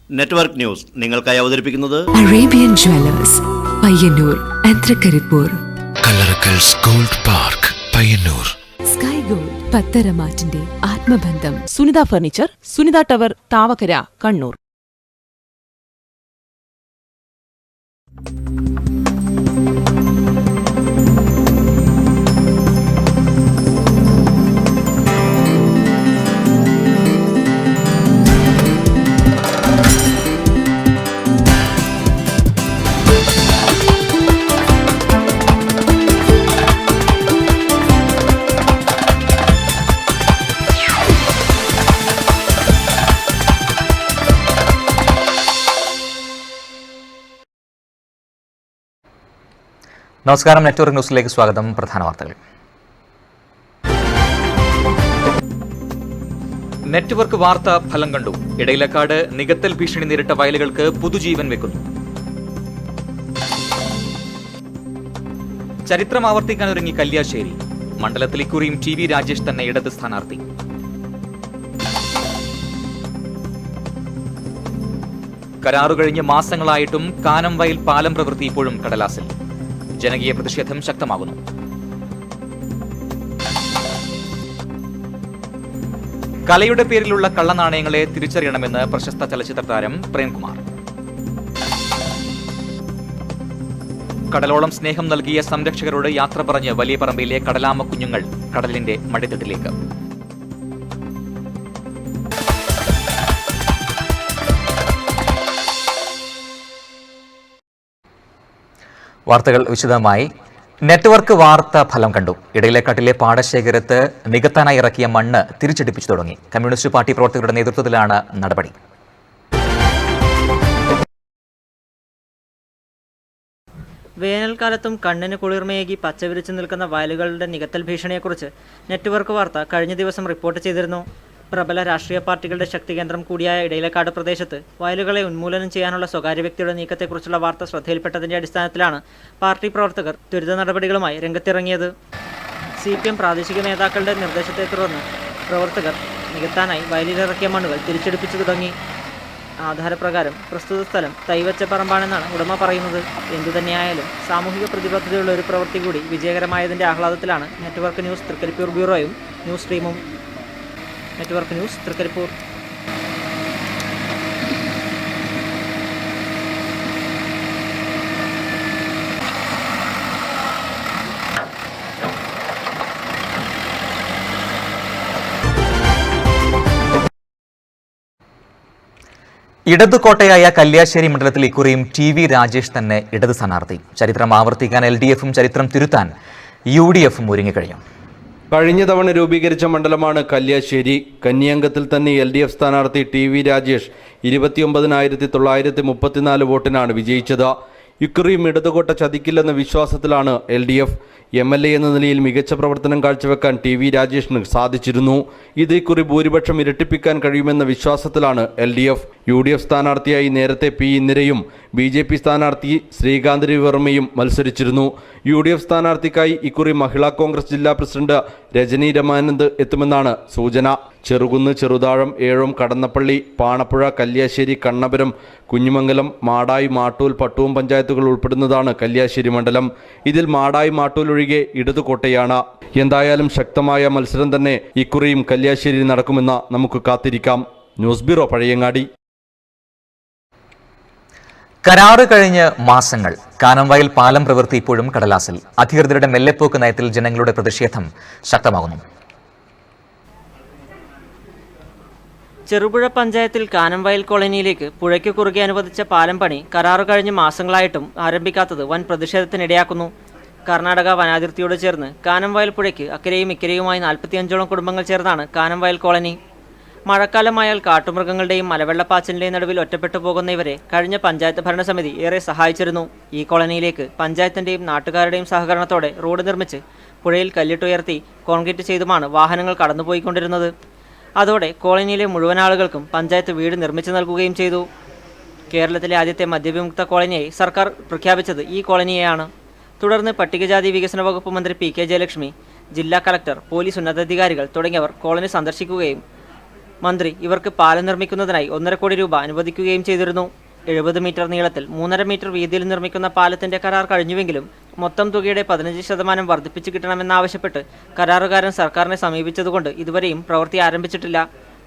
Network news നിങ്ങൾക്കായി അവതരിപ്പിക്കുന്നത് Arabian jewellers Payyanur and Thrikaripur, Kallarakkals gold park Payyanur, sky gold പത്തരമാറ്റിന്റെ ആത്മബന്ധം, സുനിത ഫർണിച്ചർ, സുനിത ടവർ, താവക്കര, കണ്ണൂർ. നമസ്കാരം. നെറ്റ്വർക്ക് ന്യൂസിലേക്ക് സ്വാഗതം. പ്രധാന വാർത്തകൾ. നെറ്റ്വർക്ക് വാർത്ത ഫലം കണ്ടു. ഇടയിലക്കാട് നികത്തൽ ഭീഷണി നേരിട്ട വയലുകൾക്ക് പുതുജീവൻ വെക്കുന്നു. ചരിത്രം ആവർത്തിക്കാനൊരുങ്ങി കല്യാശ്ശേരി. മണ്ഡലത്തിൽ ഇക്കുറിയും TV രാജേഷ് തന്നെ ഇടത് സ്ഥാനാർത്ഥി. കരാറു കഴിഞ്ഞ് മാസങ്ങളായിട്ടും കാനംവയൽ പാലം പ്രവൃത്തി ഇപ്പോഴും കടലാസിൽ. ജനകീയ പ്രതിഷേധം ശക്തമാകുന്നു. കലയുടെ പേരിലുള്ള കള്ളനാണയങ്ങളെ തിരിച്ചറിയണമെന്ന് പ്രശസ്ത ചലച്ചിത്ര താരം പ്രേംകുമാർ. കടലോളം സ്നേഹം നൽകിയ സംരക്ഷകരോട് യാത്ര പറഞ്ഞ് വലിയ പറമ്പിലെ കടലാമ കുഞ്ഞുങ്ങൾ കടലിന്റെ മടിത്തട്ടിലേക്ക്. വാർത്തകൾ വിശദമായി. നെറ്റ്വർക്ക് വാർത്ത ഫലം കണ്ടു. ഇടയിലക്കാട്ടിലെ പാടശേഖരത്ത് നികത്താനായി ഇറക്കിയ മണ്ണ് തിരിച്ചടിപ്പിച്ചു തുടങ്ങി. കമ്മ്യൂണിസ്റ്റ് പാർട്ടി പ്രവർത്തകരുടെ നേതൃത്വത്തിലാണ് നടപടി. വേനൽക്കാലത്തും കണ്ണിന് കുളിർമയേകി പച്ചവിരിച്ചു നിൽക്കുന്ന വയലുകളുടെ നികത്തൽ ഭീഷണിയെക്കുറിച്ച് നെറ്റ്വർക്ക് വാർത്ത കഴിഞ്ഞ ദിവസം റിപ്പോർട്ട് ചെയ്തിരുന്നു. പ്രബല രാഷ്ട്രീയ പാർട്ടികളുടെ ശക്തികേന്ദ്രം കൂടിയായ ഇടയിലക്കാട് പ്രദേശത്ത് വയലുകളെ ഉന്മൂലനം ചെയ്യാനുള്ള സ്വകാര്യ വ്യക്തിയുടെ നീക്കത്തെക്കുറിച്ചുള്ള വാർത്ത ശ്രദ്ധയിൽപ്പെട്ടതിന്റെ അടിസ്ഥാനത്തിലാണ് പാർട്ടി പ്രവർത്തകർ ത്വരിത നടപടികളുമായി രംഗത്തിറങ്ങിയത്. CPM പ്രാദേശിക നേതാക്കളുടെ നിർദ്ദേശത്തെ തുടർന്ന് പ്രവർത്തകർ നികത്താനായി വയലിലിറക്കിയ മണ്ണുകൾ തിരിച്ചെടുപ്പിച്ചു തുടങ്ങി. ആധാരപ്രകാരം പ്രസ്തുത സ്ഥലം തൈവച്ച പറമ്പാണെന്നാണ് ഉടമ പറയുന്നത്. എന്തുതന്നെയായാലും സാമൂഹിക പ്രതിബദ്ധതയുള്ള ഒരു പ്രവൃത്തി കൂടി വിജയകരമായതിന്റെ ആഹ്ലാദത്തിലാണ് നെറ്റ്വർക്ക് ന്യൂസ് തൃക്കരിപ്പൂർ ബ്യൂറോയും ന്യൂസ് ടീമും. Network news Thrikaripur. ഇടതുകോട്ടയായ കല്യാശ്ശേരി മണ്ഡലത്തിൽ ഇക്കുറിയും TV രാജേഷ് തന്നെ ഇടത് സ്ഥാനാർത്ഥി. ചരിത്രം ആവർത്തിക്കാൻ LDFും ചരിത്രം തിരുത്താൻ UDFും ഒരുങ്ങിക്കഴിഞ്ഞു. കഴിഞ്ഞ തവണ രൂപീകരിച്ച മണ്ഡലമാണ് കല്യാശ്ശേരി. കന്നിയംഗത്തിൽ തന്നെ LDF സ്ഥാനാർത്ഥി TV രാജേഷ് 29,934 വോട്ടിനാണ് വിജയിച്ചത്. ഇക്കുറിയും ഇടതുകോട്ട ചതിക്കില്ലെന്ന വിശ്വാസത്തിലാണ് LDF. MLA എന്ന നിലയിൽ മികച്ച പ്രവർത്തനം കാഴ്ചവെക്കാൻ TV രാജേഷിന് സാധിച്ചിരുന്നു. ഇത് ഇക്കുറി ഭൂരിപക്ഷം ഇരട്ടിപ്പിക്കാൻ കഴിയുമെന്ന വിശ്വാസത്തിലാണ് LDF. UDF സ്ഥാനാർത്ഥിയായി നേരത്തെ P ഇന്ദിരയും BJP സ്ഥാനാർത്ഥി ശ്രീകാന്ത് രവിവർമ്മയും മത്സരിച്ചിരുന്നു. UDF സ്ഥാനാർത്ഥിക്കായി ഇക്കുറി മഹിളാ കോൺഗ്രസ് ജില്ലാ പ്രസിഡന്റ് രജനി രമാനന്ദ് എത്തുമെന്നാണ് സൂചന. ചെറുകുന്ന്, ചെറുതാഴം, ഏഴോം, കടന്നപ്പള്ളി, പാണപ്പുഴ, കല്യാശ്ശേരി, കണ്ണപുരം, കുഞ്ഞിമംഗലം, മാടായി, മാട്ടൂൽ, പട്ടുവം പഞ്ചായത്തുകൾ ഉൾപ്പെടുന്നതാണ് കല്യാശ്ശേരി മണ്ഡലം. ഇതിൽ മാടായി, മാട്ടൂൽ ഒഴികെ ഇടതുകോട്ടയാണ്. എന്തായാലും ശക്തമായ മത്സരം തന്നെ ഇക്കുറിയും കല്യാശ്ശേരി നടക്കുമെന്ന് നമുക്ക് കാത്തിരിക്കാം. News bureau, Pazhayangadi. കരാറ് കഴിഞ്ഞ് മാസങ്ങൾ, കാനംവയൽ പാലം പ്രവൃത്തി ഇപ്പോഴും കടലാസിൽ. അധികൃതരുടെ മെല്ലെപ്പോക്ക് നയത്തിൽ ജനങ്ങളുടെ പ്രതിഷേധം ശക്തമാകുന്നു. ചെറുപുഴ പഞ്ചായത്തിൽ കാനംവയൽ കോളനിയിലേക്ക് പുഴയ്ക്ക് കുറുകെ അനുവദിച്ച പാലം പണി കരാറ് കഴിഞ്ഞ് മാസങ്ങളായിട്ടും ആരംഭിക്കാത്തത് വൻ പ്രതിഷേധത്തിനിടയാക്കുന്നു. കർണാടക വനാതിർത്തിയോട് ചേർന്ന് കാനംവയൽ പുഴയ്ക്ക് അക്കരെയും ഇക്കരെയുമായി 45ഓളം കുടുംബങ്ങൾ ചേർന്നാണ് കാനംവയൽ കോളനി. മഴക്കാലമായാൽ കാട്ടുമൃഗങ്ങളുടെയും മലവെള്ളപ്പാച്ചിലിന്റെയും നടുവിൽ ഒറ്റപ്പെട്ടു പോകുന്ന ഇവരെ കഴിഞ്ഞ പഞ്ചായത്ത് ഭരണസമിതി ഏറെ സഹായിച്ചിരുന്നു. ഈ കോളനിയിലേക്ക് പഞ്ചായത്തിന്റെയും നാട്ടുകാരുടെയും സഹകരണത്തോടെ റോഡ് നിർമ്മിച്ച് പുഴയിൽ കല്ലിട്ടുയർത്തി കോൺക്രീറ്റ് ചെയ്തുമാണ് വാഹനങ്ങൾ കടന്നുപോയിക്കൊണ്ടിരുന്നത്. അതോടെ കോളനിയിലെ മുഴുവൻ ആളുകൾക്കും പഞ്ചായത്ത് വീട് നിർമ്മിച്ചു നൽകുകയും ചെയ്തു. കേരളത്തിലെ ആദ്യത്തെ മദ്യവിമുക്ത കോളനിയായി സർക്കാർ പ്രഖ്യാപിച്ചത് ഈ കോളനിയെയാണ്. തുടർന്ന് പട്ടികജാതി വികസന വകുപ്പ് മന്ത്രി PK ജയലക്ഷ്മി, ജില്ലാ കളക്ടർ, പോലീസ് ഉന്നതാധികാരികൾ തുടങ്ങിയവർ കോളനി സന്ദർശിക്കുകയും മന്ത്രി ഇവർക്ക് പാലം നിർമ്മിക്കുന്നതിനായി 1.5 കോടി രൂപ അനുവദിക്കുകയും ചെയ്തിരുന്നു. 70 മീറ്റർ നീളത്തിൽ 3.5 മീറ്റർ വീതിയിൽ നിർമ്മിക്കുന്ന പാലത്തിന്റെ കരാർ കഴിഞ്ഞുവെങ്കിലും മൊത്തം തുകയുടെ 15% വർദ്ധിപ്പിച്ചു കിട്ടണമെന്നാവശ്യപ്പെട്ട് കരാറുകാരൻ സർക്കാരിനെ സമീപിച്ചതുകൊണ്ട് ഇതുവരെയും പ്രവൃത്തി ആരംഭിച്ചിട്ടില്ല.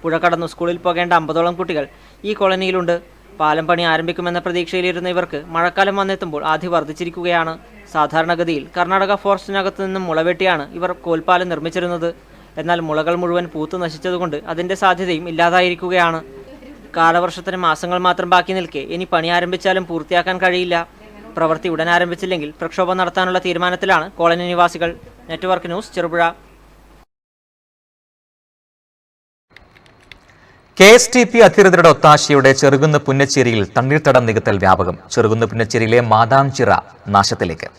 പുഴ കടന്നു സ്കൂളിൽ പോകേണ്ട 50ഓളം കുട്ടികൾ ഈ കോളനിയിലുണ്ട്. പാലം പണി ആരംഭിക്കുമെന്ന പ്രതീക്ഷയിലിരുന്ന ഇവർക്ക് മഴക്കാലം വന്നെത്തുമ്പോൾ ആധി വർദ്ധിച്ചിരിക്കുകയാണ്. സാധാരണഗതിയിൽ കർണാടക ഫോറസ്റ്റിനകത്തു നിന്നും മുളവെട്ടിയാണ് ഇവർ കോൽപ്പാലം നിർമ്മിച്ചിരുന്നത്. എന്നാൽ മുളകൾ മുഴുവൻ പൂത്തു നശിച്ചതുകൊണ്ട് അതിന്റെ സാധ്യതയും ഇല്ലാതായിരിക്കുകയാണ്. കാലവർഷത്തിന് മാസങ്ങൾ മാത്രം ബാക്കി നിൽക്കെ ഇനി പണി ആരംഭിച്ചാലും പൂർത്തിയാക്കാൻ കഴിയില്ല. പ്രവൃത്തി ഉടൻ ആരംഭിച്ചില്ലെങ്കിൽ പ്രക്ഷോഭം നടത്താനുള്ള തീരുമാനത്തിലാണ് കോളനി നിവാസികൾ. Network news, Cherupuzha. KSTP അധികൃതരുടെ ഒത്താശയോടെ ചെറുകുന്ന് പുന്നച്ചേരിയിൽ തണ്ണീർത്തടം നികത്തൽ വ്യാപകം. ചെറുകുന്ന് പുന്നച്ചേരിയിലെ മാതാംചിറ നാശത്തിലേക്ക്.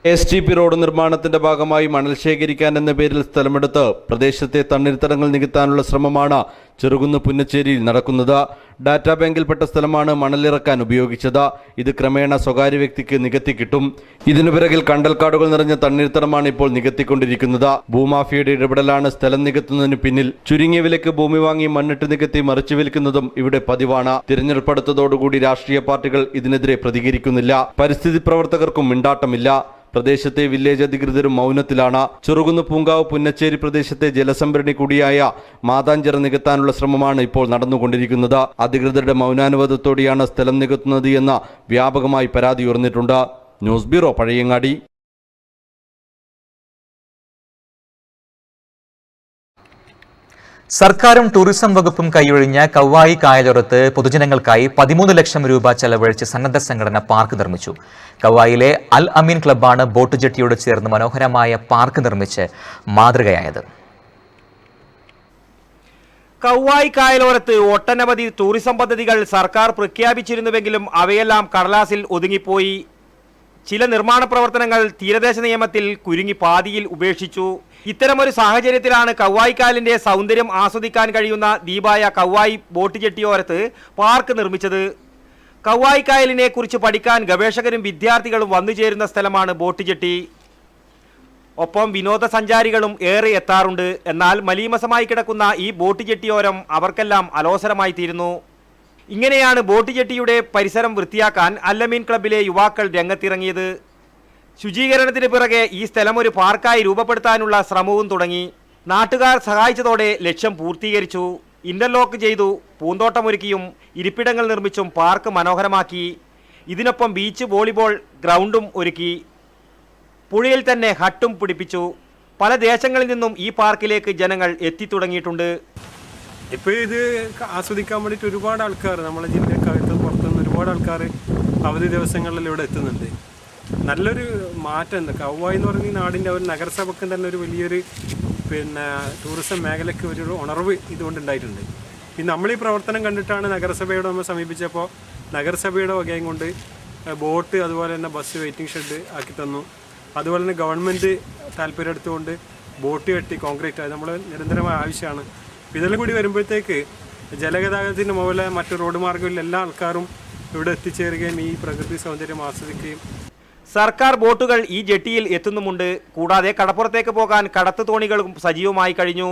STP റോഡ് നിർമ്മാണത്തിന്റെ ഭാഗമായി മണൽ ശേഖരിക്കാൻ എന്ന പേരിൽ സ്ഥലമെടുത്ത് പ്രദേശത്തെ തണ്ണീർത്തടങ്ങൾ നികത്താനുള്ള ശ്രമമാണ് ചെറുകുന്ന് പുന്നച്ചേരിയിൽ നടക്കുന്നത്. ഡാറ്റാ ബാങ്കിൽപ്പെട്ട സ്ഥലമാണ് മണലിറക്കാൻ ഉപയോഗിച്ചത്. ഇത് ക്രമേണ സ്വകാര്യ വ്യക്തിക്ക് നികത്തി കിട്ടും. ഇതിനു പിറകിൽ കണ്ടൽക്കാടുകൾ നിറഞ്ഞ തണ്ണീർത്തടമാണ് ഇപ്പോൾ നികത്തിക്കൊണ്ടിരിക്കുന്നത്. ഭൂമാഫിയയുടെ ഇടപെടലാണ് സ്ഥലം നികത്തുന്നതിന് പിന്നിൽ. ചുരുങ്ങിയ വിലയ്ക്ക് ഭൂമി വാങ്ങി മണ്ണിട്ട് നികത്തി മറിച്ചു വിൽക്കുന്നതും ഇവിടെ പതിവാണ്. തിരഞ്ഞെടുപ്പ് അടുത്തതോടുകൂടി രാഷ്ട്രീയ പാർട്ടികൾ ഇതിനെതിരെ പ്രതികരിക്കുന്നില്ല. പരിസ്ഥിതി പ്രവർത്തകർക്കും മിണ്ടാട്ടമില്ല. പ്രദേശത്തെ വില്ലേജ് അധികൃതരും മൗനത്തിലാണ്. ചെറുകുന്ന് പൂങ്കാവ് പുന്നച്ചേരി പ്രദേശത്തെ ജലസംഭരണി കൂടിയായ മാതാഞ്ചിറ നികത്താനുള്ള ശ്രമമാണ് ഇപ്പോൾ നടന്നുകൊണ്ടിരിക്കുന്നത്. അധികൃതരുടെ മൗനാനുവാദത്തോടെയാണ് സ്ഥലം നികത്തുന്നത് എന്ന വ്യാപകമായി പരാതി ഉയർന്നിട്ടുണ്ട്. News bureau, Pazhayangadi. സർക്കാരും ടൂറിസം വകുപ്പും കൈയൊഴിഞ്ഞ കവ്വായി കായലോരത്ത് പൊതുജനങ്ങൾക്കായി 13 ലക്ഷം രൂപ ചെലവഴിച്ച് സന്നദ്ധ സംഘടന പാർക്ക് നിർമ്മിച്ചു. കവ്വായിലെ അൽ അമീൻ ക്ലബ്ബാണ് ബോട്ട് ജെട്ടിയോട് ചേർന്ന് മനോഹരമായ പാർക്ക് നിർമ്മിച്ച് മാതൃകയായത്. കവ്വായി കായലോരത്ത് ഒട്ടനവധി ടൂറിസം പദ്ധതികൾ സർക്കാർ പ്രഖ്യാപിച്ചിരുന്നുവെങ്കിലും അവയെല്ലാം കടലാസിൽ ഒതുങ്ങിപ്പോയി. ചില നിർമ്മാണ പ്രവർത്തനങ്ങൾ തീരദേശ നിയമത്തിൽ കുരുങ്ങി പാതിയിൽ ഉപേക്ഷിച്ചു. ഇത്തരമൊരു സാഹചര്യത്തിലാണ് കവ്വായിക്കായലിന്റെ സൗന്ദര്യം ആസ്വദിക്കാൻ കഴിയുന്ന ദ്വീപായ കവ്വായി ബോട്ട് ജെട്ടിയോരത്ത് പാർക്ക് നിർമ്മിച്ചത്. കവ്വായിക്കായലിനെ കുറിച്ച് പഠിക്കാൻ ഗവേഷകരും വിദ്യാർത്ഥികളും വന്നുചേരുന്ന സ്ഥലമാണ് ബോട്ട് ജെട്ടി. ഒപ്പം വിനോദസഞ്ചാരികളും ഏറെ എത്താറുണ്ട്. എന്നാൽ മലീമസമായി കിടക്കുന്ന ഈ ബോട്ട് ജെട്ടിയോരം അവർക്കെല്ലാം അലോസരമായി തീരുന്നു. ഇങ്ങനെയാണ് ബോട്ട് ജെട്ടിയുടെ പരിസരം വൃത്തിയാക്കാൻ അൽ അമീൻ ക്ലബ്ബിലെ യുവാക്കൾ രംഗത്തിറങ്ങിയത്. ശുചീകരണത്തിന് പിറകെ ഈ സ്ഥലം ഒരു പാർക്കായി രൂപപ്പെടുത്താനുള്ള ശ്രമവും തുടങ്ങി. നാട്ടുകാർ സഹായിച്ചതോടെ ലക്ഷ്യം പൂർത്തീകരിച്ചു. ഇന്റർലോക്ക് ചെയ്തു, പൂന്തോട്ടമൊരുക്കിയും ഇരിപ്പിടങ്ങൾ നിർമ്മിച്ചും പാർക്ക് മനോഹരമാക്കി. ഇതിനൊപ്പം ബീച്ച് വോളിബോൾ ഗ്രൗണ്ടും ഒരുക്കി. പുഴയിൽ തന്നെ ഹട്ടും പിടിപ്പിച്ചു. പല ദേശങ്ങളിൽ നിന്നും ഈ പാർക്കിലേക്ക് ജനങ്ങൾ എത്തിത്തുടങ്ങിയിട്ടുണ്ട്. ഇപ്പോൾ ഇത് ആസ്വദിക്കാൻ വേണ്ടിയിട്ട് ഒരുപാട് ആൾക്കാർ നമ്മളെ ജില്ലക്കകത്ത് പുറത്തുനിന്ന് ഒരുപാട് ആൾക്കാർ അവധി ദിവസങ്ങളിൽ ഇവിടെ എത്തുന്നുണ്ട്. നല്ലൊരു മാറ്റം എന്താ കവ്വായി എന്ന് പറഞ്ഞ നാടിൻ്റെ ഒരു നഗരസഭയ്ക്കും തന്നെ ഒരു വലിയൊരു ടൂറിസം മേഖലയ്ക്ക് ഒരു ഉണർവ് ഇതുകൊണ്ടുണ്ടായിട്ടുണ്ട്. നമ്മൾ ഈ പ്രവർത്തനം കണ്ടിട്ടാണ് നഗരസഭയോട് നമ്മൾ സമീപിച്ചപ്പോൾ നഗരസഭയുടെ വകയും കൊണ്ട് ബോട്ട് അതുപോലെ തന്നെ ബസ് വെയിറ്റിംഗ് ഷെഡ് ആക്കി തന്നു. അതുപോലെ തന്നെ ഗവൺമെൻറ് താല്പര്യം എടുത്തുകൊണ്ട് ബോട്ട് കെട്ടി കോൺക്രീറ്റ് അത് നമ്മൾ നിരന്തരമായ ആവശ്യമാണ്. ഇതെല്ലാം കൂടി വരുമ്പോഴത്തേക്ക് ജലഗതാഗതത്തിന് മുകളിലെ മറ്റ് റോഡ് മാർഗ്ഗങ്ങളിൽ എല്ലാ ആൾക്കാരും ഇവിടെ എത്തിച്ചേരുകയും ഈ പ്രകൃതി സൗന്ദര്യം ആസ്വദിക്കുകയും. സർക്കാർ ബോട്ടുകൾ ഈ ജെട്ടിയിൽ എത്തുന്നുമുണ്ട്. കൂടാതെ കടപ്പുറത്തേക്ക് പോകാൻ കടത്തു തോണികളും സജീവമായി കഴിഞ്ഞു.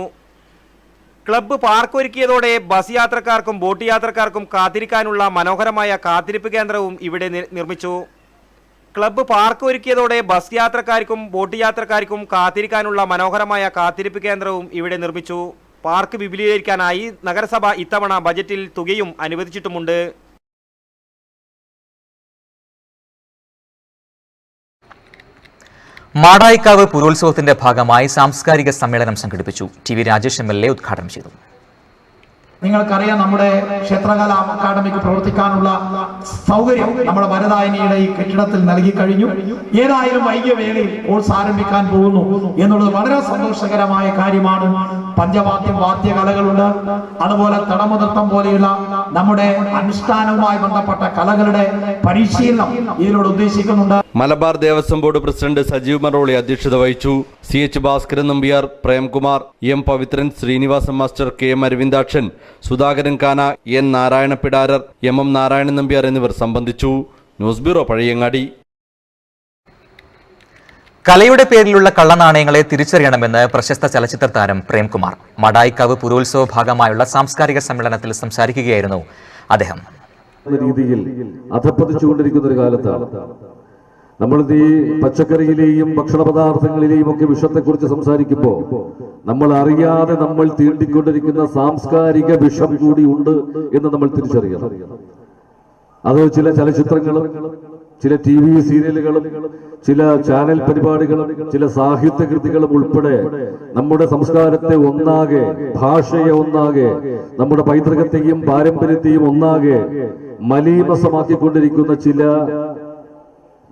ക്ലബ്ബ് പാർക്ക് ഒരുക്കിയതോടെ ബസ് യാത്രക്കാർക്കും ബോട്ട് യാത്രക്കാർക്കും കാത്തിരിക്കാനുള്ള മനോഹരമായ കാത്തിരിപ്പ് കേന്ദ്രവും ഇവിടെ നിർമ്മിച്ചു. ക്ലബ്ബ് പാർക്ക് ഒരുക്കിയതോടെ ബസ് യാത്രക്കാർക്കും ബോട്ട് യാത്രക്കാർക്കും കാത്തിരിക്കാനുള്ള മനോഹരമായ കാത്തിരിപ്പ് കേന്ദ്രവും ഇവിടെ നിർമ്മിച്ചു. പാർക്ക് വിപുലീകരിക്കാനായി നഗരസഭ ഇത്തവണ ബജറ്റിൽ തുകയും അനുവദിച്ചിട്ടുമുണ്ട്. മാടായിക്കാവ് പുരോത്സവത്തിന്റെ ഭാഗമായി സാംസ്കാരിക സമ്മേളനം സംഘടിപ്പിച്ചു. TV രാജേഷ് MLA ഉദ്ഘാടനം ചെയ്തു. നിങ്ങൾക്കറിയാം, നമ്മുടെ ക്ഷേത്രകല അക്കാദമിക്ക് പ്രവർത്തിക്കാനുള്ള സൗകര്യം നമ്മുടെ വരദായനിയുടെ ഈ കെട്ടിടത്തിൽ നൽകി കഴിഞ്ഞു. ഏതായാലും വൈകിയ വേളയിൽ കോഴ്സ് ആരംഭിക്കാൻ പോകുന്നു എന്നുള്ളത് വളരെ സന്തോഷകരമായ കാര്യമാണ്. പഞ്ചവാദ്യം വാദ്യകലകളുണ്ട്, അതുപോലെ തടമുനൃത്തം പോലെയുള്ള നമ്മുടെ അനുഷ്ഠാനവുമായി ബന്ധപ്പെട്ട കലകളുടെ പരിശീലനം ഇതിലൂടെ ഉദ്ദേശിക്കുന്നുണ്ട്. മലബാർ ദേവസ്വം ബോർഡ് പ്രസിഡന്റ് സജീവ് മറോളി അധ്യക്ഷത വഹിച്ചു. CH Bhaskaran Nambiar, Premkumar, M Pavithran, Sreenivasan master, KM Aravindakshan, Sudhakaran Kana, N Narayana Pidarar, MM Narayanan Nambiar എന്നിവർ സംബന്ധിച്ചു. News bureau, Pazhayangadi. കലയുടെ പേരിലുള്ള കള്ളനാണയങ്ങളെ തിരിച്ചറിയണമെന്ന് പ്രശസ്ത ചലച്ചിത്ര താരം പ്രേംകുമാർ മടായിക്കാവ് പുരോത്സവ ഭാഗമായുള്ള സാംസ്കാരിക സമ്മേളനത്തിൽ സംസാരിക്കുകയായിരുന്നു അദ്ദേഹം. രീതിയിൽ അധപ്പതിച്ചുകൊണ്ടിരിക്കുന്ന ഒരു കാലത്താണ് നമ്മൾ ഈ പച്ചക്കറിയിലെയും ഭക്ഷണ പദാർത്ഥങ്ങളിലെയും ഒക്കെ വിഷത്തെക്കുറിച്ച് സംസാരിക്കുമ്പോൾ നമ്മൾ അറിയാതെ നമ്മൾ തീണ്ടിക്കൊണ്ടിരിക്കുന്ന സാംസ്കാരിക വിഷം കൂടി ഉണ്ട് എന്ന് നമ്മൾ തിരിച്ചറിയണം. അത് ചില ചലച്ചിത്രങ്ങളും ചില TV സീരിയലുകളും ചില ചാനൽ പരിപാടികളും ചില സാഹിത്യകൃതികളും ഉൾപ്പെടെ നമ്മുടെ സംസ്കാരത്തെ ഒന്നാകെ, ഭാഷയെ ഒന്നാകെ, നമ്മുടെ പൈതൃകത്തെയും പാരമ്പര്യത്തെയും ഒന്നാകെ മലീമസമാക്കിക്കൊണ്ടിരിക്കുന്ന ചില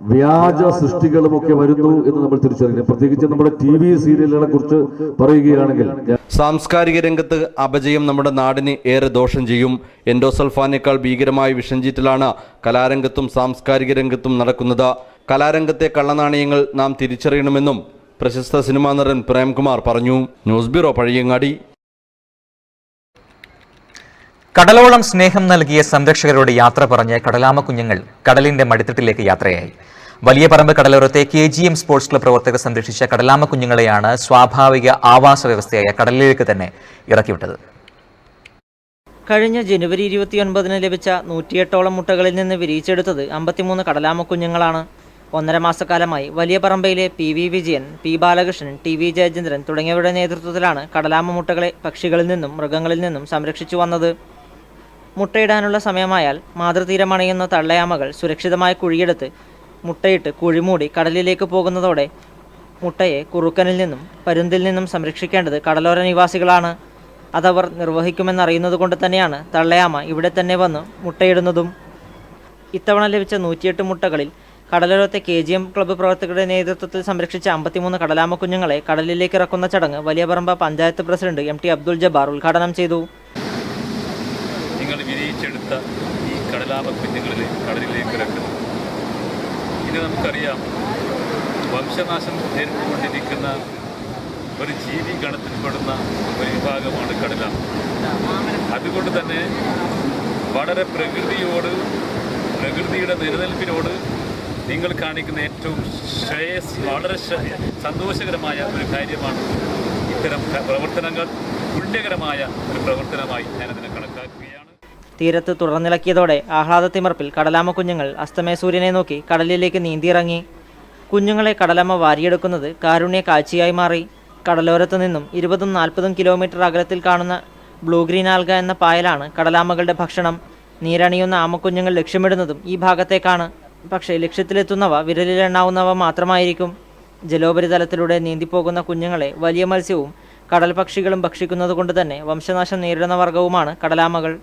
വ്യാജ സൃഷ്ടികളുമൊക്കെ വരുന്നു എന്ന് നമ്മൾ തിരിച്ചറിയണം. പ്രത്യേകിച്ച് നമ്മുടെ TV സീരിയലുകളെ കുറിച്ച് പറയുകയാണെങ്കിൽ സാംസ്കാരിക രംഗത്ത് അപജയം നമ്മുടെ നാടിന് ഏറെ ദോഷം ചെയ്യും. എൻഡോസൾഫാനേക്കാൾ ഭീകരമായ വിഷഞ്ചീറ്റലാണ് കലാരംഗത്തും സാംസ്കാരിക രംഗത്തും നടക്കുന്നത്. കലാരംഗത്തെ കള്ളനാണയങ്ങൾ നാം തിരിച്ചറിയണമെന്നും പ്രശസ്ത സിനിമാ നടൻ പ്രേംകുമാർ പറഞ്ഞു. News bureau, Pazhayangadi. കടലോളം സ്നേഹം നൽകിയ സംരക്ഷകരോട് യാത്ര പറഞ്ഞ് കടലാമ കുഞ്ഞുങ്ങൾ കടലിന്റെ മടിത്തട്ടിലേക്ക് യാത്രയായി. വലിയ പറമ്പ് കടലോരത്തെ KGM സ്പോർട്സ് ക്ലബ് പ്രവർത്തകർ സംരക്ഷിച്ച കടലാമ കുഞ്ഞുങ്ങളെയാണ് സ്വാഭാവിക ആവാസ വ്യവസ്ഥയായ കടലിലേക്ക് തന്നെ ഇറക്കിവിട്ടത്. കഴിഞ്ഞ ജനുവരി 29 ലഭിച്ച 108ഓളം മുട്ടകളിൽ നിന്ന് വിരിയിച്ചെടുത്തത് 53 കടലാമ കുഞ്ഞുങ്ങളാണ്. 1.5 മാസക്കാലമായി വലിയ പറമ്പയിലെ PV Vijayan, P Balakrishnan, TV Jayachandran തുടങ്ങിയവരുടെ നേതൃത്വത്തിലാണ് കടലാമ മുട്ടകളെ പക്ഷികളിൽ നിന്നും മൃഗങ്ങളിൽ നിന്നും സംരക്ഷിച്ചു വന്നത്. മുട്ടയിടാനുള്ള സമയമായാൽ മാതൃതീരമണയുന്ന തള്ളയാമകൾ സുരക്ഷിതമായ കുഴിയെടുത്ത് മുട്ടയിട്ട് കുഴിമൂടി കടലിലേക്ക് പോകുന്നതോടെ മുട്ടയെ കുറുക്കനിൽ നിന്നും പരുന്തിൽ നിന്നും സംരക്ഷിക്കേണ്ടത് കടലോര നിവാസികളാണ്. അതവർ നിർവഹിക്കുമെന്നറിയുന്നത് കൊണ്ട് തന്നെയാണ് തള്ളയാമ ഇവിടെ തന്നെ വന്ന് മുട്ടയിടുന്നതും. ഇത്തവണ ലഭിച്ച 108 മുട്ടകളിൽ കടലോരത്തെ KGM ക്ലബ്ബ് പ്രവർത്തകരുടെ നേതൃത്വത്തിൽ സംരക്ഷിച്ച 53 കടലാമ കുഞ്ഞുങ്ങളെ കടലിലേക്ക് ഇറക്കുന്ന ചടങ്ങ് വലിയ പറമ്പ പഞ്ചായത്ത് പ്രസിഡന്റ് MT അബ്ദുൽ ജബ്ബാർ ഉദ്ഘാടനം ചെയ്തു. നിങ്ങൾ വിരിയിച്ചെടുത്ത ഈ കടലാമ കുഞ്ഞുങ്ങളിലെ കടലിലേക്ക് ഇറക്കുന്നു. ഇത് നമുക്കറിയാം, വംശനാശം നേരിട്ടുകൊണ്ടിരിക്കുന്ന ഒരു ജീവി ഗണത്തിൽപ്പെടുന്ന ഒരു വിഭാഗമാണ് കടലാമ. അതുകൊണ്ട് തന്നെ വളരെ പ്രകൃതിയുടെ നിലനിൽപ്പിനോട് നിങ്ങൾ കാണിക്കുന്ന ഏറ്റവും വളരെ സന്തോഷകരമായ ഒരു കാര്യമാണ് ഇത്തരം പ്രവർത്തനങ്ങൾ. പുണ്യകരമായ ഒരു പ്രവർത്തനമായി ഞാനതിനെ കണക്കാക്കുകയാണ്. തീരത്ത് തുറന്നിളക്കിയതോടെ ആഹ്ലാദത്തിമർപ്പിൽ കടലാമ കുഞ്ഞുങ്ങൾ അസ്തമയ സൂര്യനെ നോക്കി കടലിലേക്ക് നീന്തിയിറങ്ങി. കുഞ്ഞുങ്ങളെ കടലമ്മ വാരിയെടുക്കുന്നത് കാരുണ്യ കാഴ്ചയായി മാറി. കടലോരത്ത് നിന്നും 20-40 കിലോമീറ്റർ അകലത്തിൽ കാണുന്ന ബ്ലൂ ഗ്രീൻ ആൽഗ എന്ന പായലാണ് കടലാമകളുടെ ഭക്ഷണം. നീരണിയുന്ന ആമക്കുഞ്ഞുങ്ങൾ ലക്ഷ്യമിടുന്നതും ഈ ഭാഗത്തേക്കാണ്. പക്ഷേ ലക്ഷ്യത്തിലെത്തുന്നവ വിരലിലെണ്ണാവുന്നവ മാത്രമായിരിക്കും. ജലോപരിതലത്തിലൂടെ നീന്തിപ്പോകുന്ന കുഞ്ഞുങ്ങളെ വലിയ മത്സ്യവും കടൽ പക്ഷികളും ഭക്ഷിക്കുന്നത് കൊണ്ട് തന്നെ വംശനാശം നേരിടുന്ന വർഗവുമാണ് കടലാമകൾ.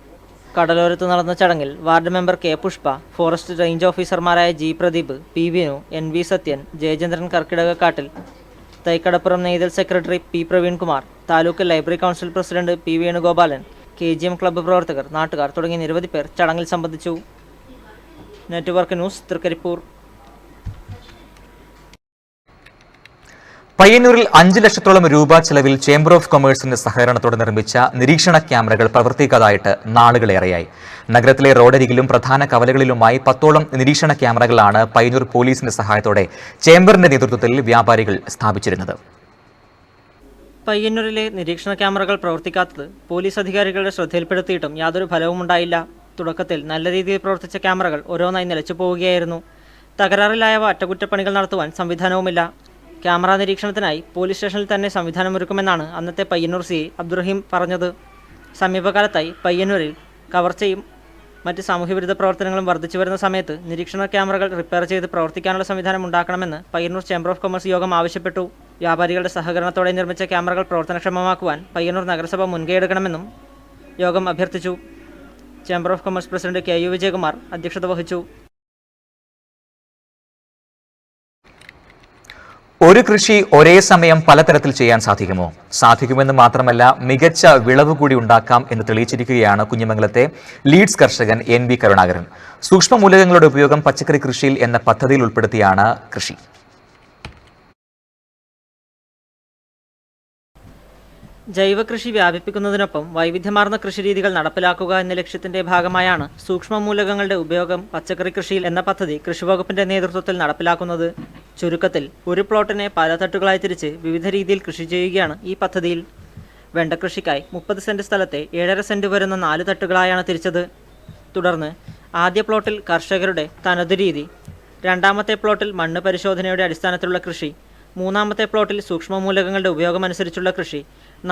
കടലോരത്ത് നടന്ന ചടങ്ങിൽ ward member K Pushpa, forest range ഓഫീസർമാരായ G Pradeep, P Vinu, NV Sathyan, Jayachandran Karkidakakattil, Thaikadappuram Neythal secretary P Praveenkumar, taluk library council president P Venugopalan, KGM club പ്രവർത്തകർ, നാട്ടുകാർ തുടങ്ങിയ നിരവധി പേർ ചടങ്ങിൽ സംബന്ധിച്ചു. Network news, Thrikaripur. പയ്യന്നൂരിൽ 5 ലക്ഷത്തോളം രൂപ ചെലവിൽ ചേംബർ ഓഫ് കൊമേഴ്സിന്റെ സഹകരണത്തോടെ നിർമ്മിച്ച നിരീക്ഷണ ക്യാമറകൾ പ്രവർത്തിക്കാതായിട്ട് നാളുകളേറെയായി. നഗരത്തിലെ റോഡരികിലും പ്രധാന കവലകളിലുമായി 10ഓളം നിരീക്ഷണ ക്യാമറകളാണ് പയ്യന്നൂർ പോലീസിന്റെ സഹായത്തോടെ ചേംബറിന്റെ നേതൃത്വത്തിൽ വ്യാപാരികൾ സ്ഥാപിച്ചിരുന്നത്. പയ്യന്നൂരിലെ നിരീക്ഷണ ക്യാമറകൾ പ്രവർത്തിക്കാത്തത് പോലീസ് അധികാരികളുടെ ശ്രദ്ധയിൽപ്പെടുത്തിയിട്ടും യാതൊരു ഫലവും ഉണ്ടായില്ല. തുടക്കത്തിൽ നല്ല രീതിയിൽ പ്രവർത്തിച്ച ക്യാമറകൾ ഓരോന്നായി നിലച്ചു പോവുകയായിരുന്നു. തകരാറിലായവ അറ്റകുറ്റപ്പണികൾ നടത്തുവാൻ സംവിധാനവുമില്ല. ക്യാമറ നിരീക്ഷണത്തിനായി പോലീസ് സ്റ്റേഷനിൽ തന്നെ സംവിധാനമൊരുക്കുമെന്നാണ് അന്നത്തെ പയ്യന്നൂർ CI അബ്ദുറഹീം പറഞ്ഞത്. സമീപകാലത്തായി പയ്യന്നൂരിൽ കവർച്ചയും മറ്റ് സാമൂഹ്യവിരുദ്ധ പ്രവർത്തനങ്ങളും വർദ്ധിച്ചു വരുന്ന സമയത്ത് നിരീക്ഷണ ക്യാമറകൾ റിപ്പയർ ചെയ്ത് പ്രവർത്തിക്കാനുള്ള സംവിധാനം ഉണ്ടാക്കണമെന്ന് പയ്യന്നൂർ ചേംബർ ഓഫ് കൊമേഴ്സ് യോഗം ആവശ്യപ്പെട്ടു. വ്യാപാരികളുടെ സഹകരണത്തോടെ നിർമ്മിച്ച ക്യാമറകൾ പ്രവർത്തനക്ഷമമാക്കുവാൻ പയ്യന്നൂർ നഗരസഭ മുൻകൈയെടുക്കണമെന്നും യോഗം അഭ്യർത്ഥിച്ചു. Chamber of commerce president KU Vijayakumar അധ്യക്ഷത വഹിച്ചു. ഒരു കൃഷി ഒരേ സമയം പലതരത്തിൽ ചെയ്യാൻ സാധിക്കുമോ? സാധിക്കുമെന്ന് മാത്രമല്ല, മികച്ച വിളവ് കൂടി ഉണ്ടാക്കാം എന്ന് തെളിയിച്ചിരിക്കുകയാണ് കുഞ്ഞിമംഗലത്തെ ലീഡ്സ് കർഷകൻ NV കരുണാകരൻ. സൂക്ഷ്മ മൂലകങ്ങളുടെ ഉപയോഗം പച്ചക്കറി കൃഷിയിൽ എന്ന പദ്ധതിയിൽ ഉൾപ്പെടുത്തിയാണ് കൃഷി. ജൈവകൃഷി വ്യാപിപ്പിക്കുന്നതിനൊപ്പം വൈവിധ്യമാർന്ന കൃഷിരീതികൾ നടപ്പിലാക്കുക എന്ന ലക്ഷ്യത്തിന്റെ ഭാഗമായാണ് സൂക്ഷ്മ മൂലകങ്ങളുടെ ഉപയോഗം പച്ചക്കറി കൃഷിയിൽ എന്ന പദ്ധതി കൃഷിവകുപ്പിന്റെ നേതൃത്വത്തിൽ നടപ്പിലാക്കുന്നത്. ചുരുക്കത്തിൽ ഒരു പ്ലോട്ടിനെ പല തട്ടുകളായി തിരിച്ച് വിവിധ രീതിയിൽ കൃഷി ചെയ്യുകയാണ് ഈ പദ്ധതിയിൽ. വെണ്ട കൃഷിക്കായി 30 സെൻറ് സ്ഥലത്തെ 7.5 സെൻറ് വരുന്ന 4 തട്ടുകളായാണ് തിരിച്ചത്. തുടർന്ന് ആദ്യ പ്ലോട്ടിൽ കർഷകരുടെ തനതു രീതി, രണ്ടാമത്തെ പ്ലോട്ടിൽ മണ്ണ് പരിശോധനയുടെ അടിസ്ഥാനത്തിലുള്ള കൃഷി, മൂന്നാമത്തെ പ്ലോട്ടിൽ സൂക്ഷ്മമൂലകങ്ങളുടെ ഉപയോഗമനുസരിച്ചുള്ള കൃഷി,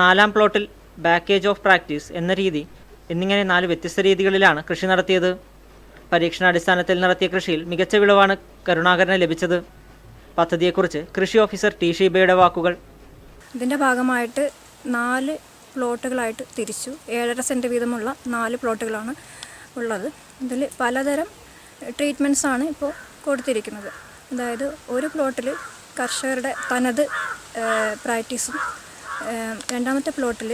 4-ാം പ്ലോട്ടിൽ ബാക്കേജ് ഓഫ് പ്രാക്ടീസ് എന്ന രീതി എന്നിങ്ങനെ 4 വ്യത്യസ്ത രീതികളിലാണ് കൃഷി നടത്തിയത്. പരീക്ഷണാടിസ്ഥാനത്തിൽ നടത്തിയ കൃഷിയിൽ മികച്ച വിളവാണ് കരുണാകരന് ലഭിച്ചത്. പദ്ധതിയെക്കുറിച്ച് കൃഷി ഓഫീസർ ടി ഷീബയുടെ വാക്കുകൾ. ഇതിൻ്റെ ഭാഗമായിട്ട് 4 പ്ലോട്ടുകളായിട്ട് തിരിച്ചു. 7.5 സെൻറ് വീതമുള്ള 4 പ്ലോട്ടുകളാണ് ഉള്ളത്. ഇതിൽ പലതരം ട്രീറ്റ്മെൻറ്റ്സാണ് ഇപ്പോൾ കൊടുത്തിരിക്കുന്നത്. അതായത് ഒരു പ്ലോട്ടിൽ കർഷകരുടെ തനത് പ്രാക്ടീസും, രണ്ടാമത്തെ പ്ലോട്ടിൽ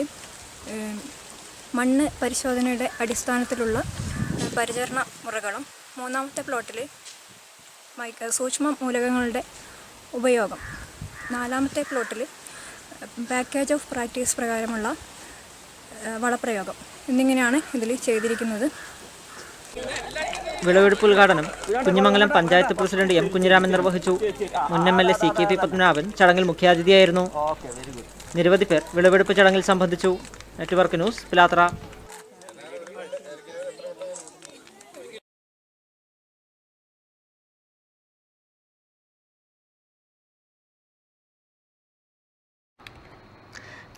മണ്ണ് പരിശോധനയുടെ അടിസ്ഥാനത്തിലുള്ള പരിചരണ മുറകളും, മൂന്നാമത്തെ പ്ലോട്ടിൽ സൂക്ഷ്മ മൂലകങ്ങളുടെ ഉപയോഗം, 4-ാമത്തെ പ്ലോട്ടിൽ പാക്കേജ് ഓഫ് പ്രാക്ടീസ് പ്രകാരമുള്ള വളപ്രയോഗം എന്നിങ്ങനെയാണ് ഇതിൽ ചെയ്തിരിക്കുന്നത്. വിളവെടുപ്പ് ഉദ്ഘാടനം കുഞ്ഞിമംഗലം പഞ്ചായത്ത് പ്രസിഡന്റ് എം കുഞ്ഞിരാമൻ നിർവഹിച്ചു. മുൻ MLA CKP പത്മനാഭൻ ചടങ്ങിൽ മുഖ്യാതിഥിയായിരുന്നു. നിരവധി പേർ വിളവെടുപ്പ് ചടങ്ങിൽ സംബന്ധിച്ചു. Network news, Pilathara.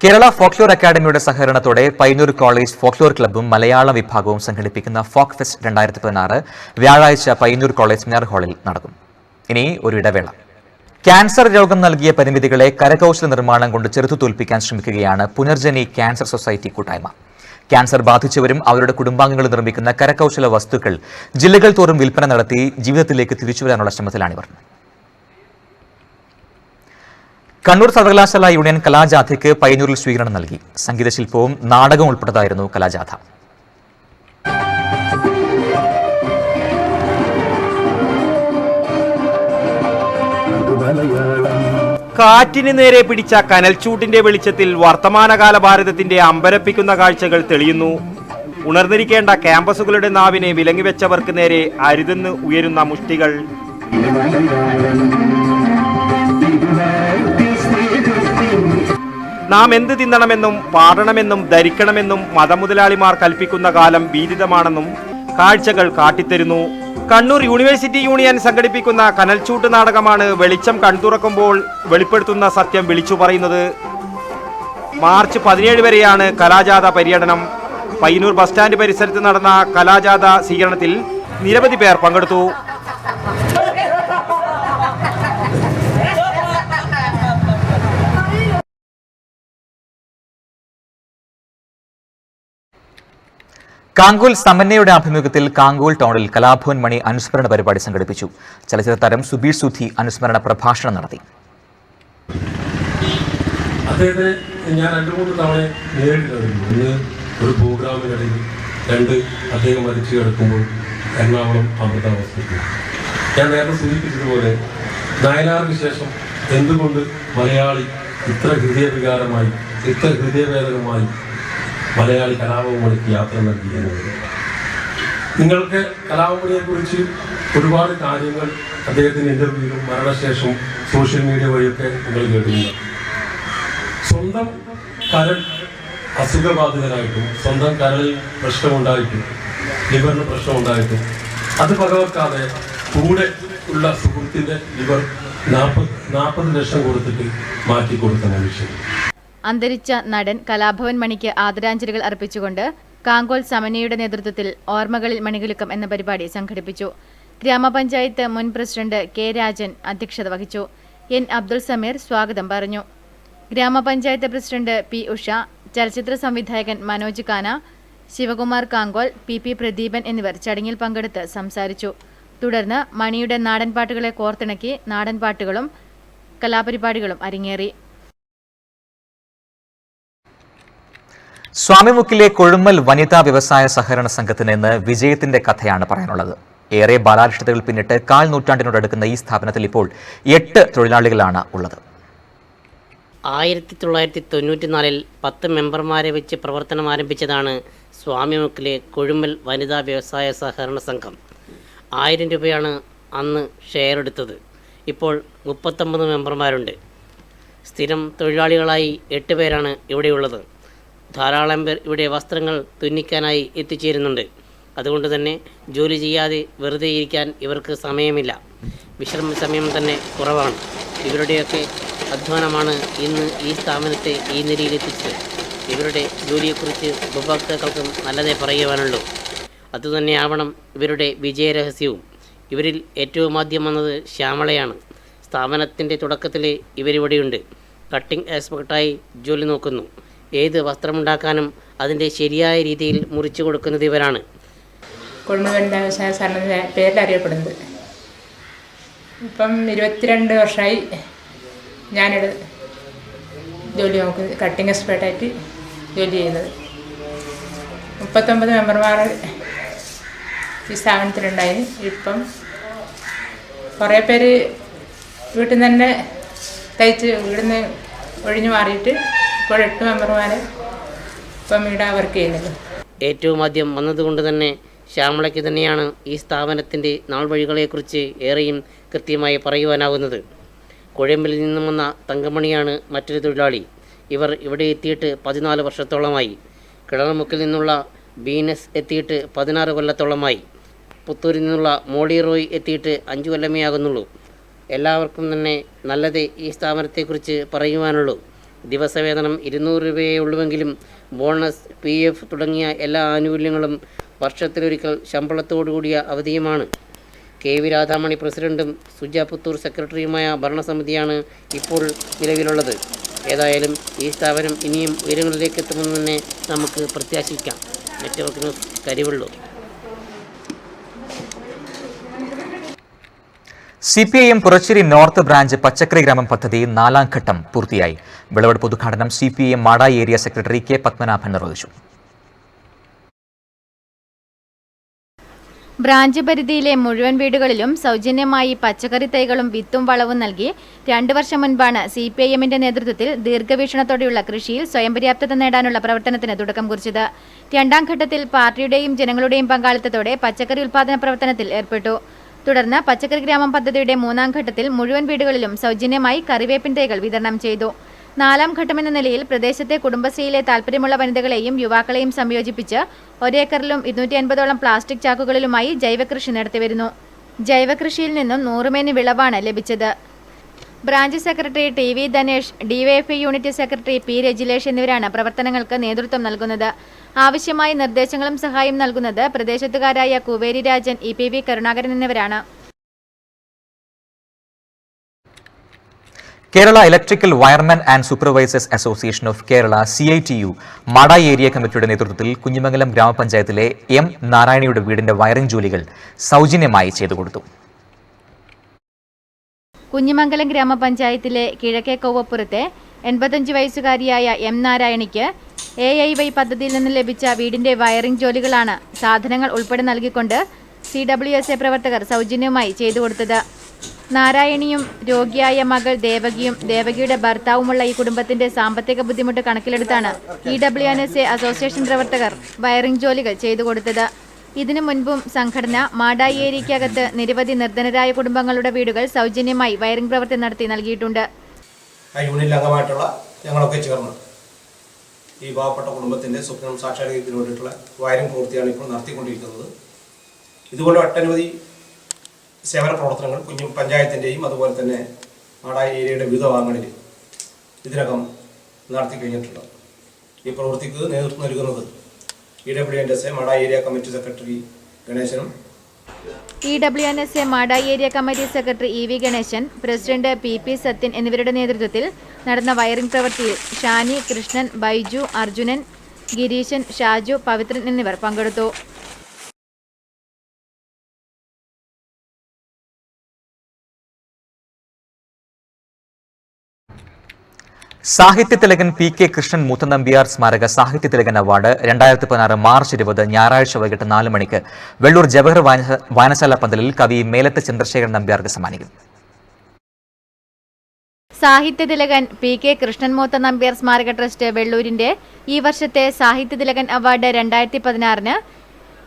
Kerala folklore അക്കാദമിയുടെ സഹകരണത്തോടെ പയ്യന്നൂർ കോളേജ് ഫോക്ലോർ ക്ലബ്ബും മലയാള വിഭാഗവും സംഘടിപ്പിക്കുന്ന ഫോക്ക് ഫെസ്റ്റ് 2016 വ്യാഴാഴ്ച പയ്യന്നൂർ കോളേജ് സെമിനാർ ഹാളിൽ നടക്കും. ഇനി ഒരു ഇടവേള. ക്യാൻസർ രോഗം നൽകിയ പരിമിതികളെ കരകൗശല നിർമ്മാണം കൊണ്ട് ചെറുത്തു തോൽപ്പിക്കാൻ ശ്രമിക്കുകയാണ് പുനർജനി ക്യാൻസർ സൊസൈറ്റി കൂട്ടായ്മ. ക്യാൻസർ ബാധിച്ചവരും അവരുടെ കുടുംബാംഗങ്ങളും നിർമ്മിക്കുന്ന കരകൗശല വസ്തുക്കൾ ജില്ലകൾ തോറും വിൽപ്പന നടത്തി ജീവിതത്തിലേക്ക് തിരിച്ചുവരാനുള്ള ശ്രമത്തിലാണിവർ. കണ്ണൂർ സർവകലാശാല യൂണിയൻ കലാജാഥയ്ക്ക് പയ്യന്നൂരിൽ സ്വീകരണം നൽകി. സംഗീതശില്പവും നാടകവും ഉൾപ്പെട്ടതായിരുന്നു കലാജാഥ. കാറ്റിന് നേരെ പിടിച്ച കനൽച്ചൂട്ടിന്റെ വെളിച്ചത്തിൽ വർത്തമാനകാല ഭാരതത്തിന്റെ അമ്പരപ്പിക്കുന്ന കാഴ്ചകൾ തെളിയുന്നു. ഉണർന്നിരിക്കേണ്ട ക്യാമ്പസുകളുടെ നാവിനെ വിലങ്ങിവെച്ചവർക്ക് നേരെ അരുതെന്ന് ഉയരുന്ന മുഷ്ടികൾ. നാം എന്ത് തിന്നണമെന്നും പാടണമെന്നും ധരിക്കണമെന്നും മതമുതലാളിമാർ കൽപ്പിക്കുന്ന കാലം ഭീതിതമാണെന്നും കാഴ്ചകൾ കാട്ടിത്തരുന്നു. കണ്ണൂർ യൂണിവേഴ്സിറ്റി യൂണിയൻ സംഘടിപ്പിക്കുന്ന കനൽച്ചൂട്ട് നാടകമാണ് വെളിച്ചം കൺതുറക്കുമ്പോൾ വെളിപ്പെടുത്തുന്ന സത്യം വിളിച്ചു പറയുന്നത്. മാർച്ച് 17 വരെയാണ് കലാജാഥ പര്യടനം. പയ്യന്നൂർ ബസ് സ്റ്റാൻഡ് പരിസരത്ത് നടന്ന കലാജാഥ സ്വീകരണത്തിൽ നിരവധി പേർ പങ്കെടുത്തു. കാങ്കോൽ സമന്വയുടെ ആഭിമുഖ്യത്തിൽ കാങ്കോൽ ടൗണിൽ കലാഭവൻ മണി അനുസ്മരണ പരിപാടി സംഘടിപ്പിച്ചു. ചലച്ചിത്ര താരം സുബീർ സുധി അനുസ്മരണ പ്രഭാഷണം നടത്തി. അദ്ദേഹത്തെ ഞാൻ 2-3 തവണ നേരിട്ടിരുന്നു. ഇന്ന് ഒരു പ്രോഗ്രാമിനിടയിൽ 2 അദ്ദേഹം മരിച്ചു കിടക്കുമ്പോൾ എറണാകുളം അമൃത ഹോസ്പിറ്റലിൽ ഞാൻ നേരത്തെ സൂചിപ്പിച്ചതുപോലെ നായനാറിന് ശേഷം എന്തുകൊണ്ട് മലയാളി ഇത്ര ഹൃദയവികാരമായി, ഇത്ര ഹൃദയവേദനമായി മലയാളി കലാഭവമണിക്ക് യാത്ര നൽകിയിരുന്നത്. നിങ്ങൾക്ക് കലാഭവമണിയെക്കുറിച്ച് ഒരുപാട് കാര്യങ്ങൾ അദ്ദേഹത്തിൻ്റെ ഇൻ്റർവ്യൂവിലും മരണശേഷം സോഷ്യൽ മീഡിയ വഴിയൊക്കെ നിങ്ങൾ കേട്ടിട്ടുണ്ട്. സ്വന്തം കരൾ അസുഖബാധിതനായിട്ടും സ്വന്തം കരളിൽ പ്രശ്നമുണ്ടായിട്ടും ലിവറിന് പ്രശ്നമുണ്ടായിട്ടും അത് പകർക്കാതെ കൂടെ ഉള്ള സുഹൃത്തിൻ്റെ ലിവർ 40 ലക്ഷം കൊടുത്തിട്ട് മാറ്റിക്കൊടുത്ത മനുഷ്യൻ. അന്തരിച്ച നടൻ കലാഭവൻ മണിക്ക് ആദരാഞ്ജലികൾ അർപ്പിച്ചുകൊണ്ട് കാങ്കോൽ സമന്വയുടെ നേതൃത്വത്തിൽ ഓർമ്മകളിൽ മണികിലുക്കം എന്ന പരിപാടി സംഘടിപ്പിച്ചു. ഗ്രാമപഞ്ചായത്ത് മുൻ പ്രസിഡന്റ് കെ രാജൻ അധ്യക്ഷത വഹിച്ചു. എൻ അബ്ദുൾ സമീർ സ്വാഗതം പറഞ്ഞു. ഗ്രാമപഞ്ചായത്ത് പ്രസിഡന്റ് പി ഉഷ, ചലച്ചിത്ര സംവിധായകൻ മനോജ് കാന, ശിവകുമാർ കാങ്കോൽ, പി പ്രദീപൻ എന്നിവർ ചടങ്ങിൽ പങ്കെടുത്ത് സംസാരിച്ചു. തുടർന്ന് മണിയുടെ നാടൻപാട്ടുകളെ കോർത്തിണക്കി നാടൻപാട്ടുകളും കലാപരിപാടികളും അരങ്ങേറി. സ്വാമിമുക്കിലെ കൊഴുമ്മൽ വനിതാ വ്യവസായ സഹകരണ സംഘത്തിന് ഇന്ന് വിജയത്തിന്റെ കഥയാണ് പറയാനുള്ളത്. ഏറെ ബാലാരിഷ്ടതകൾ പിന്നിട്ട് 1/4 നൂറ്റാണ്ടിനോടടുക്കുന്ന ഈ സ്ഥാപനത്തിൽ ഇപ്പോൾ 8 തൊഴിലാളികളാണ് ഉള്ളത്. 1994-ൽ 10 മെമ്പർമാരെ വെച്ച് പ്രവർത്തനം ആരംഭിച്ചതാണ് സ്വാമിമുക്കിലെ കൊഴുമ്മൽ വനിതാ വ്യവസായ സഹകരണ സംഘം. 1000 രൂപയാണ് അന്ന് ഷെയർ എടുത്തത്. ഇപ്പോൾ 39 മെമ്പർമാരുണ്ട്. സ്ഥിരം തൊഴിലാളികളായി 8 പേരാണ് ഇവിടെയുള്ളത്. ധാരാളം പേർ ഇവിടെ വസ്ത്രങ്ങൾ തുന്നിക്കാനായി എത്തിച്ചേരുന്നുണ്ട്. അതുകൊണ്ട് തന്നെ ജോലി ചെയ്യാതെ വെറുതെ ഇരിക്കാൻ ഇവർക്ക് സമയമില്ല. വിശ്രമ സമയം തന്നെ കുറവാണ്. ഇവരുടെയൊക്കെ അധ്വാനമാണ് ഇന്ന് ഈ സ്ഥാപനത്തെ ഈ നിലയിലെത്തിച്ചത്. ഇവരുടെ ജോലിയെക്കുറിച്ച് ഉപഭോക്താക്കൾക്കും നല്ലതേ പറയുവാനുള്ളൂ. അതുതന്നെയാവണം ഇവരുടെ വിജയരഹസ്യവും. ഇവരിൽ ഏറ്റവും ആദ്യം വന്നത് ശ്യാമളയാണ്. സ്ഥാപനത്തിൻ്റെ തുടക്കത്തിൽ ഇവരിവിടെയുണ്ട്. കട്ടിംഗ് എക്സ്പെർട്ടായി ജോലി നോക്കുന്നു. ഏത് വസ്ത്രമുണ്ടാക്കാനും അതിൻ്റെ ശരിയായ രീതിയിൽ മുറിച്ചു കൊടുക്കുന്നത് ഇവരാണ്. കുഴമ്പ് വ്യവസായ സന്നദ്ധ പേരിൽ അറിയപ്പെടുന്നത്. ഇപ്പം 22 വർഷമായി ഞാനിവിടെ ജോലി നോക്കുന്നത്, കട്ടിംഗ് എക്സ്പെർട്ടായിട്ട് ജോലി ചെയ്യുന്നത്. 39 മെമ്പർമാർ ഈ സ്ഥാപനത്തിലുണ്ടായിരുന്നു. ഇപ്പം കുറേ പേര് വീട്ടിൽ നിന്ന് തന്നെ തയ്ച്ച് ഇവിടുന്ന് ഒഴിഞ്ഞു മാറിയിട്ട് ഇപ്പോൾ 8 മെമ്പർമാർ ഇപ്പം ഇവിടെ വർക്ക് ചെയ്യുന്നത്. ഏറ്റവും ആദ്യം വന്നതുകൊണ്ട് തന്നെ ശ്യാമളയ്ക്ക് തന്നെയാണ് ഈ സ്ഥാപനത്തിൻ്റെ നാൾ വഴികളെക്കുറിച്ച് ഏറെയും കൃത്യമായി പറയുവാനാവുന്നത്. കുഴമ്പിൽ നിന്നും വന്ന തങ്കമണിയാണ് മറ്റൊരു തൊഴിലാളി. ഇവർ ഇവിടെ എത്തിയിട്ട് 14 വർഷത്തോളമായി. കിളർമുക്കിൽ നിന്നുള്ള ബീനസ് എത്തിയിട്ട് 16 കൊല്ലത്തോളമായി. പുത്തൂരിൽ നിന്നുള്ള മോളി റോയ് എത്തിയിട്ട് 5 കൊല്ലമേ ആകുന്നുള്ളൂ. എല്ലാവർക്കും തന്നെ നല്ലതേ ഈ സ്ഥാപനത്തെക്കുറിച്ച് പറയുവാനുള്ളൂ. ദിവസവേതനം 200 രൂപയേ ഉള്ളുവെങ്കിലും ബോണസ്, PF തുടങ്ങിയ എല്ലാ ആനുകൂല്യങ്ങളും വർഷത്തിലൊരിക്കൽ ശമ്പളത്തോടുകൂടിയ അവധിയുമാണ്. KV രാധാമണി പ്രസിഡന്റും സുജ പുത്തൂർ സെക്രട്ടറിയുമായ ഭരണസമിതിയാണ് ഇപ്പോൾ നിലവിലുള്ളത്. ഏതായാലും ഈ സ്ഥാപനം ഇനിയും ഉയരങ്ങളിലേക്ക് എത്തുമെന്ന് തന്നെ നമുക്ക് പ്രത്യാശിക്കാം. Network news, Karivellur. CPIM Purassery north branch പച്ചക്കറി ഗ്രാമം പദ്ധതി 4ാം ഘട്ടം പൂർത്തിയായി. വിളവെടുപ്പ് ഉദ്ഘാടനം CPIM Madayi area secretary K Padmanabhan നിർവഹിച്ചു. ബ്രാഞ്ച് പരിധിയിലെ മുഴുവൻ വീടുകളിലും സൗജന്യമായി പച്ചക്കറി തൈകളും വിത്തും വളവും നൽകി 2 വർഷം മുൻപാണ് CPIMന്റെ നേതൃത്വത്തിൽ ദീർഘവീക്ഷണത്തോടെയുള്ള കൃഷിയിൽ സ്വയം പര്യാപ്തത നേടാനുള്ള പ്രവർത്തനത്തിന് തുടക്കം കുറിച്ചത്. 2ാം ഘട്ടത്തിൽ പാർട്ടിയുടെയും ജനങ്ങളുടെയും പങ്കാളിത്തത്തോടെ പച്ചക്കറി ഉൽപാദന പ്രവർത്തനത്തിൽ ഏർപ്പെട്ടു. തുടർന്ന് പച്ചക്കറി ഗ്രാമം പദ്ധതിയുടെ 3ാം ഘട്ടത്തിൽ മുഴുവൻ വീടുകളിലും സൗജന്യമായി കറിവേപ്പിൻ തൈകൾ വിതരണം ചെയ്തു. 4ാം ഘട്ടമെന്ന നിലയിൽ പ്രദേശത്തെ കുടുംബശ്രീയിലെ താൽപ്പര്യമുള്ള വനിതകളെയും യുവാക്കളെയും സംയോജിപ്പിച്ച് 1 ഏക്കറിലും 250ഓളം പ്ലാസ്റ്റിക് ചാക്കുകളിലുമായി ജൈവകൃഷി നടത്തിവരുന്നു. ജൈവകൃഷിയിൽ നിന്നും 100 മേനി വിളവാണ് ലഭിച്ചത്. Branch secretary TV Dhanesh, DYFI unit secretary P Rajilesh എന്നിവരാണ് പ്രവർത്തനങ്ങൾക്ക് നേതൃത്വം നൽകുന്നത്. ആവശ്യമായ നിർദ്ദേശങ്ങളും സഹായം നൽകുന്നത് പ്രദേശത്തുകാരായ കുവേരി രാജൻ, EPV കരുണാകരൻ എന്നിവരാണ്. Kerala electrical wiremen and supervisors association of Kerala CITU Madayi area കമ്മിറ്റിയുടെ നേതൃത്വത്തിൽ കുഞ്ഞിമംഗലം ഗ്രാമപഞ്ചായത്തിലെ M നാരായണിയുടെ വീടിന്റെ വയറിംഗ് ജോലികൾ സൗജന്യമായി ചെയ്തു കൊടുത്തു. കുഞ്ഞിമംഗലം ഗ്രാമപഞ്ചായത്തിലെ കിഴക്കേ കൗവപ്പുറത്തെ 85 വയസ്സുകാരിയായ M നാരായണിക്ക് AIY പദ്ധതിയിൽ നിന്ന് ലഭിച്ച വീടിന്റെ വയറിംഗ് ജോലികളാണ് സാധനങ്ങൾ ഉൾപ്പെടെ നൽകിക്കൊണ്ട് CWSA പ്രവർത്തകർ സൗജന്യമായി ചെയ്തു കൊടുത്തത്. നാരായണിയും രോഗിയായ മകൾ ദേവകിയും ദേവകിയുടെ ഭർത്താവുമുള്ള ഈ കുടുംബത്തിന്റെ സാമ്പത്തിക ബുദ്ധിമുട്ട് കണക്കിലെടുത്താണ് EWNSA അസോസിയേഷൻ പ്രവർത്തകർ വയറിംഗ് ജോലികൾ ചെയ്തു കൊടുത്തത്. ഇതിനു മുൻപും സംഘടന മാടായി ഏരിയയ്ക്കകത്ത് നിരവധി നിർധനരായ കുടുംബങ്ങളുടെ വീടുകൾ സൗജന്യമായി വയറിംഗ് പ്രവൃത്തി നടത്തി നൽകിയിട്ടുണ്ട്. യൂണിയനിൽ അംഗമായിട്ടുള്ള ഞങ്ങളൊക്കെ ചേർന്ന് ഈ പാവപ്പെട്ട കുടുംബത്തിൻ്റെ സ്വപ്നം സാക്ഷാത്കരിക്കുന്നതിന് വേണ്ടിയിട്ടുള്ള വയറിംഗ് പ്രവൃത്തിയാണ് ഇപ്പോൾ നടത്തിക്കൊണ്ടിരിക്കുന്നത്. ഇതുപോലെ ഒട്ടനവധി സേവന പ്രവർത്തനങ്ങൾ കുഞ്ഞു പഞ്ചായത്തിൻ്റെയും അതുപോലെ തന്നെ മാടായി ഏരിയയുടെ വിവിധ ഭാഗങ്ങളിൽ ഇതിനകം നടത്തി കഴിഞ്ഞിട്ടുണ്ട്. ഈ പ്രവൃത്തിക്ക് നേതൃത്വം നൽകുന്നത് EWNSA Madayi area committee secretary ഗണേശനും EWNSA Madayi area committee secretary EV Ganesan, president PP Sathyan എന്നിവരുടെ നേതൃത്വത്തിൽ നടന്ന വയറിംഗ് പ്രവൃത്തിയിൽ ഷാനി, കൃഷ്ണൻ, ബൈജു, അർജുനൻ, ഗിരീശൻ, ഷാജു, പവിത്രൻ എന്നിവർ പങ്കെടുത്തു. സാഹിത്യതിലകൻ PK കൃഷ്ണൻ മൂത്തനമ്പ്യാർ സ്മാരക സാഹിത്യതിലകൻ അവാർഡ് 2016 മാർച്ച് 20 ഞായറാഴ്ച വൈകിട്ട് 4 മണിക്ക് വെള്ളൂർ ജവഹർ വായനശാല പന്തലിൽ കവി മേലത്ത് ചന്ദ്രശേഖരൻ നമ്പ്യാർക്ക് സമ്മാനിക്കും. സാഹിത്യതിലകൻ PK കൃഷ്ണൻ മൂത്തനമ്പ്യാർ സ്മാരക ട്രസ്റ്റ് വെള്ളൂരിന്റെ ഈ വർഷത്തെ സാഹിത്യതിലകൻ അവാർഡ് 2016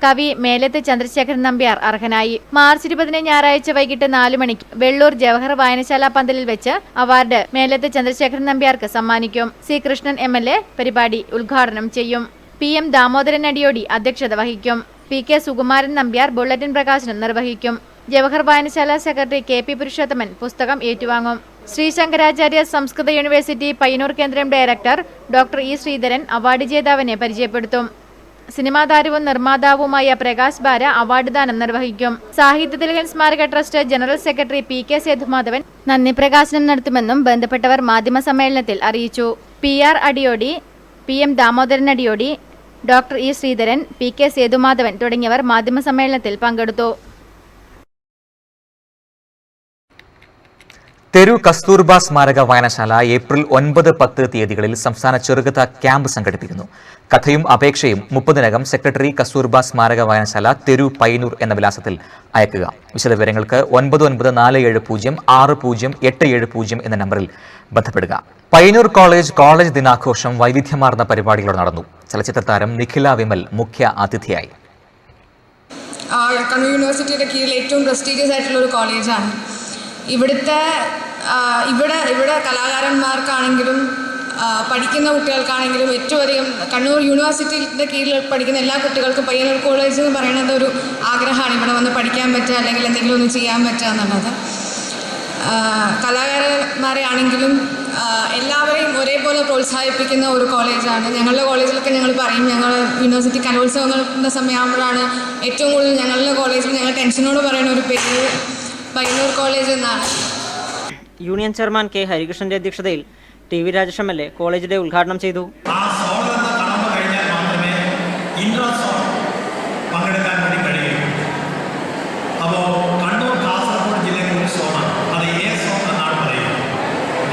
കവി മേലത്ത് ചന്ദ്രശേഖരൻ നമ്പ്യാർ അർഹനായി. മാർച്ച് 20 ഞായറാഴ്ച വൈകിട്ട് 4 മണിക്ക് വെള്ളൂർ ജവഹർ വായനശാല പന്തലിൽ വെച്ച് അവാർഡ് മേലത്ത് ചന്ദ്രശേഖരൻ നമ്പ്യാർക്ക് സമ്മാനിക്കും. സി കൃഷ്ണൻ MLA പരിപാടി ഉദ്ഘാടനം ചെയ്യും. PM ദാമോദരൻ അടിയോടി അധ്യക്ഷത വഹിക്കും. PK സുകുമാരൻ നമ്പ്യാർ ബുള്ളറ്റിൻ പ്രകാശനം നിർവഹിക്കും. ജവഹർ വായനശാല സെക്രട്ടറി KP പുരുഷോത്തമൻ പുസ്തകം ഏറ്റുവാങ്ങും. ശ്രീ ശങ്കരാചാര്യ സംസ്കൃത യൂണിവേഴ്സിറ്റി പയ്യന്നൂർ കേന്ദ്രം director doctor E Sreedharan award ജേതാവിനെ പരിചയപ്പെടുത്തും. സിനിമാ താരവും നിർമ്മാതാവുമായ പ്രകാശ് ബാര അവാർഡ് ദാനം നിർവഹിക്കും. സാഹിത്യ തിലകൻ സ്മാരക trust general secretary PK Sethumadhavan നന്ദി പ്രകാശനം നടത്തുമെന്നും ബന്ധപ്പെട്ടവർ മാധ്യമ സമ്മേളനത്തിൽ അറിയിച്ചു. PR Adiyodi, PM Damodaran Adiyodi, doctor E Sreedharan, PK Sethumadhavan തുടങ്ങിയവർ മാധ്യമ സമ്മേളനത്തിൽ പങ്കെടുത്തു. തെരു കസ്തൂർബ സ്മാരക വായനശാല ഏപ്രിൽ 9, 10 തീയതികളിൽ സംസ്ഥാന ചെറുകഥ ക്യാമ്പ് സംഘടിപ്പിക്കുന്നു. കഥയും അപേക്ഷയും 30-നകം സെക്രട്ടറി കസ്തൂർബ സ്മാരക വായനശാല തെരു പയ്യന്നൂർ എന്ന വിലാസത്തിൽ അയക്കുക. വിശദവിവരങ്ങൾക്ക് 9940600870 എന്ന നമ്പറിൽ ബന്ധപ്പെടുക. പയ്യന്നൂർ കോളേജ് ദിനാഘോഷം വൈവിധ്യമാർന്ന പരിപാടികളോടെ നടന്നു. ചലച്ചിത്ര താരം നിഖില വിമൽ മുഖ്യ അതിഥിയായി. കണ്ണൂർ യൂണിവേഴ്സിറ്റിയുടെ കീഴിൽ ഏറ്റവും പ്രസ്റ്റീജിയസ് ആയിട്ടുള്ള ഒരു കോളേജാണ്. ഇവിടെ കലാകാരന്മാർക്കാണെങ്കിലും പഠിക്കുന്ന കുട്ടികൾക്കാണെങ്കിലും ഏറ്റവും അധികം കണ്ണൂർ യൂണിവേഴ്സിറ്റിയുടെ കീഴിൽ പഠിക്കുന്ന എല്ലാ കുട്ടികൾക്കും പയ്യന്നൂർ കോളേജ് എന്ന് പറയുന്നത് ഒരു ആഗ്രഹമാണ്. ഇവിടെ വന്ന് പഠിക്കാൻ പറ്റുക, അല്ലെങ്കിൽ എന്തെങ്കിലും ഒന്ന് ചെയ്യാൻ പറ്റുക എന്നുള്ളത്. കലാകാരന്മാരെ ആണെങ്കിലും എല്ലാവരെയും ഒരേപോലെ പ്രോത്സാഹിപ്പിക്കുന്ന ഒരു കോളേജാണ്. ഞങ്ങളുടെ കോളേജിലൊക്കെ ഞങ്ങൾ പറയും, ഞങ്ങൾ യൂണിവേഴ്സിറ്റി കലോത്സവങ്ങളുടെ സമയമാകുമ്പോഴാണ് ഏറ്റവും കൂടുതൽ ഞങ്ങളുടെ കോളേജിൽ ഞങ്ങൾ ടെൻഷനോട് പറയുന്ന ഒരു പേര് പയ്യന്നൂർ കോളേജ് എന്നാണ്. യൂണിയൻ ചെയർമാൻ K ഹരികൃഷ്ണന്റെ അധ്യക്ഷതയിൽ TV Rajesh MLA college day ഉദ്ഘാടനം ചെയ്തു. പങ്കെടുക്കാൻ വേണ്ടി കഴിയും. അപ്പോൾ കണ്ണൂർ കാസർഗോഡ് ജില്ലയിൽ ഒരു സോണാണ്, അത് A സോൺ എന്നാണ് പറയുന്നത്.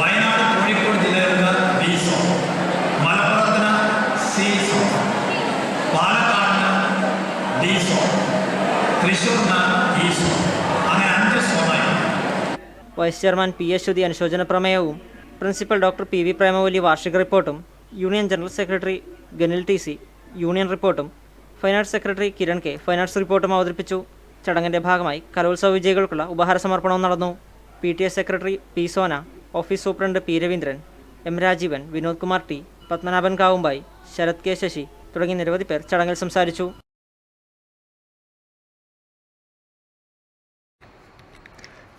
വയനാട് കോഴിക്കോട് ജില്ലകൾക്ക് B സോൺ, മലപ്പുറത്തിന് C സോൺ, പാലക്കാടിന് D സോൺ, തൃശ്ശൂരിന് E സോൺ, അങ്ങനെ 5 സോണായി. വൈസ് ചെയർമാൻ P അശ്വതി അനുശോചന പ്രമേയവും പ്രിൻസിപ്പൽ ഡോക്ടർ PV പ്രേമവല്ലി വാർഷിക റിപ്പോർട്ടും, union general secretary Ganil TC union റിപ്പോർട്ടും, finance secretary Kiran K finance റിപ്പോർട്ടും അവതരിപ്പിച്ചു. ചടങ്ങിന്റെ ഭാഗമായി കലോത്സവ വിജയികൾക്കുള്ള ഉപഹാര സമർപ്പണവും നടന്നു. PTA secretary P Sona, office superintendent P Raveendran, M Rajeevan, Vinod Kumar T, Padmanabhan Kavumbayi, Sarath K Sasi തുടങ്ങി നിരവധി പേർ ചടങ്ങിൽ സംസാരിച്ചു.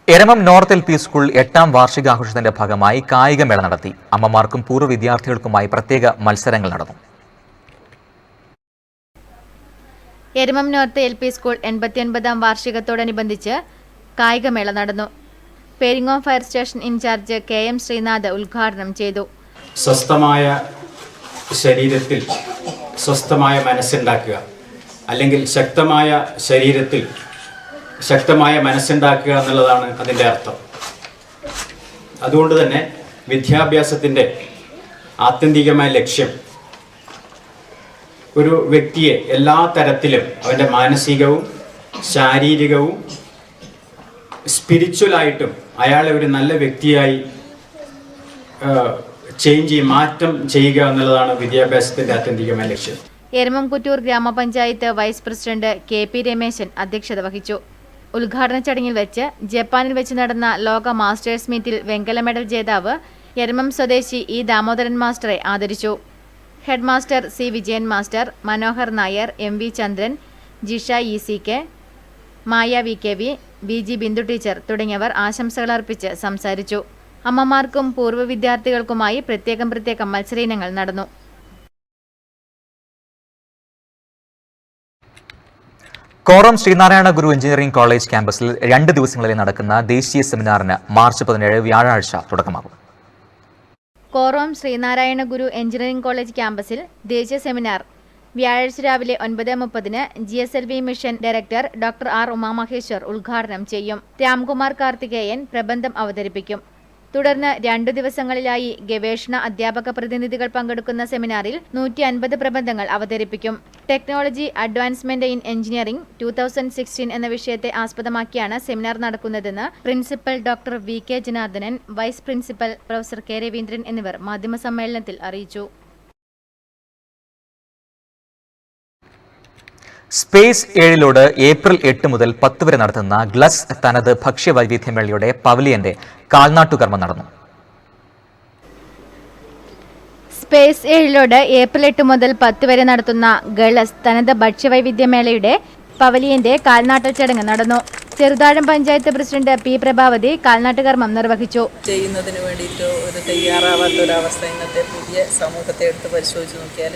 എരമം നോർത്ത് LP സ്കൂൾ 8ാം വാർഷികാഘോഷത്തിന്റെ ഭാഗമായി കായികമേള നടത്തി. അമ്മമാർക്കും പൂർവ്വ വിദ്യാർത്ഥികൾക്കുമായി പ്രത്യേക മത്സരങ്ങൾ നടന്നു. എരമം നോർത്ത് LP സ്കൂൾ 89ാം വാർഷികത്തോടനുബന്ധിച്ച് കായികമേള നടന്നു. Peringome fire station in-charge KM Sreenath ഉദ്ഘാടനം ചെയ്തു. സ്വസ്ഥമായ ശരീരത്തിൽ സ്വസ്ഥമായ മനസ്സുണ്ടാക്കുക, അല്ലെങ്കിൽ ശക്തമായ ശരീരത്തിൽ ശക്തമായ മനസ്സുണ്ടാക്കുക എന്നുള്ളതാണ് അതിൻ്റെ അർത്ഥം. അതുകൊണ്ട് തന്നെ വിദ്യാഭ്യാസത്തിൻ്റെ ആത്യന്തികമായ ലക്ഷ്യം ഒരു വ്യക്തിയെ എല്ലാ തരത്തിലും അവൻ്റെ മാനസികവും ശാരീരികവും സ്പിരിച്വലായിട്ടും അയാളെ ഒരു നല്ല വ്യക്തിയായി മാറ്റം ചെയ്യുക എന്നുള്ളതാണ് വിദ്യാഭ്യാസത്തിൻ്റെ ആത്യന്തികമായ ലക്ഷ്യം. എരമം കുറ്റൂർ ഗ്രാമപഞ്ചായത്ത് വൈസ് പ്രസിഡന്റ് KP രമേശൻ അധ്യക്ഷത വഹിച്ചു. ഉദ്ഘാടന ചടങ്ങിൽ വെച്ച് ജപ്പാനിൽ വെച്ച് നടന്ന ലോക മാസ്റ്റേഴ്സ് മീറ്റിൽ വെങ്കല മെഡൽ ജേതാവ് എരമം സ്വദേശി E ദാമോദരൻ മാസ്റ്ററെ ആദരിച്ചു. Head master C Vijayan master, Manohar Nair, MV ചന്ദ്രൻ, ജിഷ ECK, മായ VKV, BG ബിന്ദു ടീച്ചർ തുടങ്ങിയവർ ആശംസകൾ അർപ്പിച്ച് സംസാരിച്ചു. അമ്മമാർക്കും പൂർവ്വ വിദ്യാർത്ഥികൾക്കുമായി പ്രത്യേകം മത്സര ഇനങ്ങൾ നടന്നു. കോറം ശ്രീനാരായണ ഗുരു എഞ്ചിനീയറിംഗ് കോളേജ് ക്യാമ്പസിൽ 2 ദിവസങ്ങളിൽ നടക്കുന്ന ദേശീയ സെമിനാറിന് മാർച്ച് 17 വ്യാഴാഴ്ച തുടക്കമാകും. കോറം ശ്രീനാരായണ ഗുരു എഞ്ചിനീയറിംഗ് കോളേജ് ക്യാമ്പസിൽ ദേശീയ സെമിനാർ വ്യാഴാഴ്ച രാവിലെ 9:30 GSLV mission director doctor R ഉമാമഹേശ്വർ ഉദ്ഘാടനം ചെയ്യും. രാംകുമാർ കാർത്തികേയൻ പ്രബന്ധം അവതരിപ്പിക്കും. തുടർന്ന് 2 ദിവസങ്ങളിലായി ഗവേഷണ അധ്യാപക പ്രതിനിധികൾ പങ്കെടുക്കുന്ന സെമിനാറിൽ 150 പ്രബന്ധങ്ങൾ അവതരിപ്പിക്കും. ടെക്നോളജി അഡ്വാൻസ്മെന്റ് ഇൻ എഞ്ചിനീയറിംഗ് 2016 എന്ന വിഷയത്തെ ആസ്പദമാക്കിയാണ് സെമിനാർ നടക്കുന്നതെന്ന് principal doctor VK Janardhanan, vice principal professor K Raveendran എന്നിവർ മാധ്യമസമ്മേളനത്തിൽ അറിയിച്ചു. സ്പേസ് 7 ഏപ്രിൽ 8 മുതൽ 10 വരെ നടത്തുന്ന ഗ്ലസ് തനത് ഭക്ഷ്യവൈവിധ്യമേളയുടെ പവലിയന്റെ കാൽനാട്ടുകർമ്മം നടന്നു. സ്പേസ് 7 ഏപ്രിൽ 8 മുതൽ 10 വരെ നടത്തുന്ന ഗളസ് തനത് ഭക്ഷ്യവൈവിധ്യമേളയുടെ പവലിയന്റെ കാൽനാട്ടൽ ചടങ്ങ് നടന്നു. ചെറുതാഴം പഞ്ചായത്ത് പ്രസിഡന്റ് പി പ്രഭാവതി കാൽനാട്ടുകർമ്മം നിർവഹിച്ചു. ചെയ്യുന്നതിന് വേണ്ടിയിട്ട് ഒരു തയ്യാറാവാത്തൊരവസ്ഥ ഇന്നത്തെ പുതിയ സമൂഹത്തെ എടുത്ത് പരിശോധിച്ച് നോക്കിയാൽ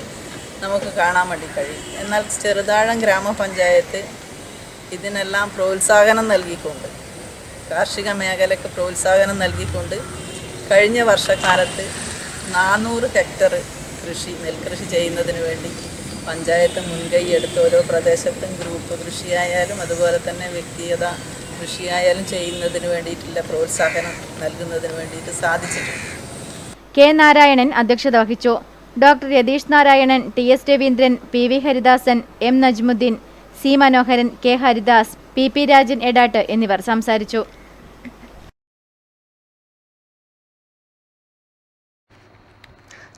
നമുക്ക് കാണാൻ വേണ്ടി കഴിയും. എന്നാൽ ചെറുതാഴം ഗ്രാമപഞ്ചായത്ത് ഇതിനെല്ലാം പ്രോത്സാഹനം നൽകിക്കൊണ്ട്, കാർഷിക മേഖലയ്ക്ക് പ്രോത്സാഹനം നൽകിക്കൊണ്ട് കഴിഞ്ഞ വർഷക്കാലത്ത് 400 ഹെക്ടർ നെൽകൃഷി ചെയ്യുന്നതിന് വേണ്ടി പഞ്ചായത്ത് മുൻകൈ എടുത്ത് ഓരോ പ്രദേശത്തും ഗ്രൂപ്പ് കൃഷിയായാലും അതുപോലെ തന്നെ വ്യക്തിഗത കൃഷിയായാലും ചെയ്യുന്നതിന് വേണ്ടിയിട്ടുള്ള പ്രോത്സാഹനം നൽകുന്നതിന് വേണ്ടിയിട്ട് സാധിച്ചിട്ടുണ്ട്. കെ നാരായണൻ അധ്യക്ഷത വഹിച്ചു. Doctor Yatheesh Narayanan, T S. Raveendran, P V. Haridasan, M. Najmuddin, C. Manoharan, K. Haridas, P. Rajan Edat എന്നിവർ സംസാരിച്ചു.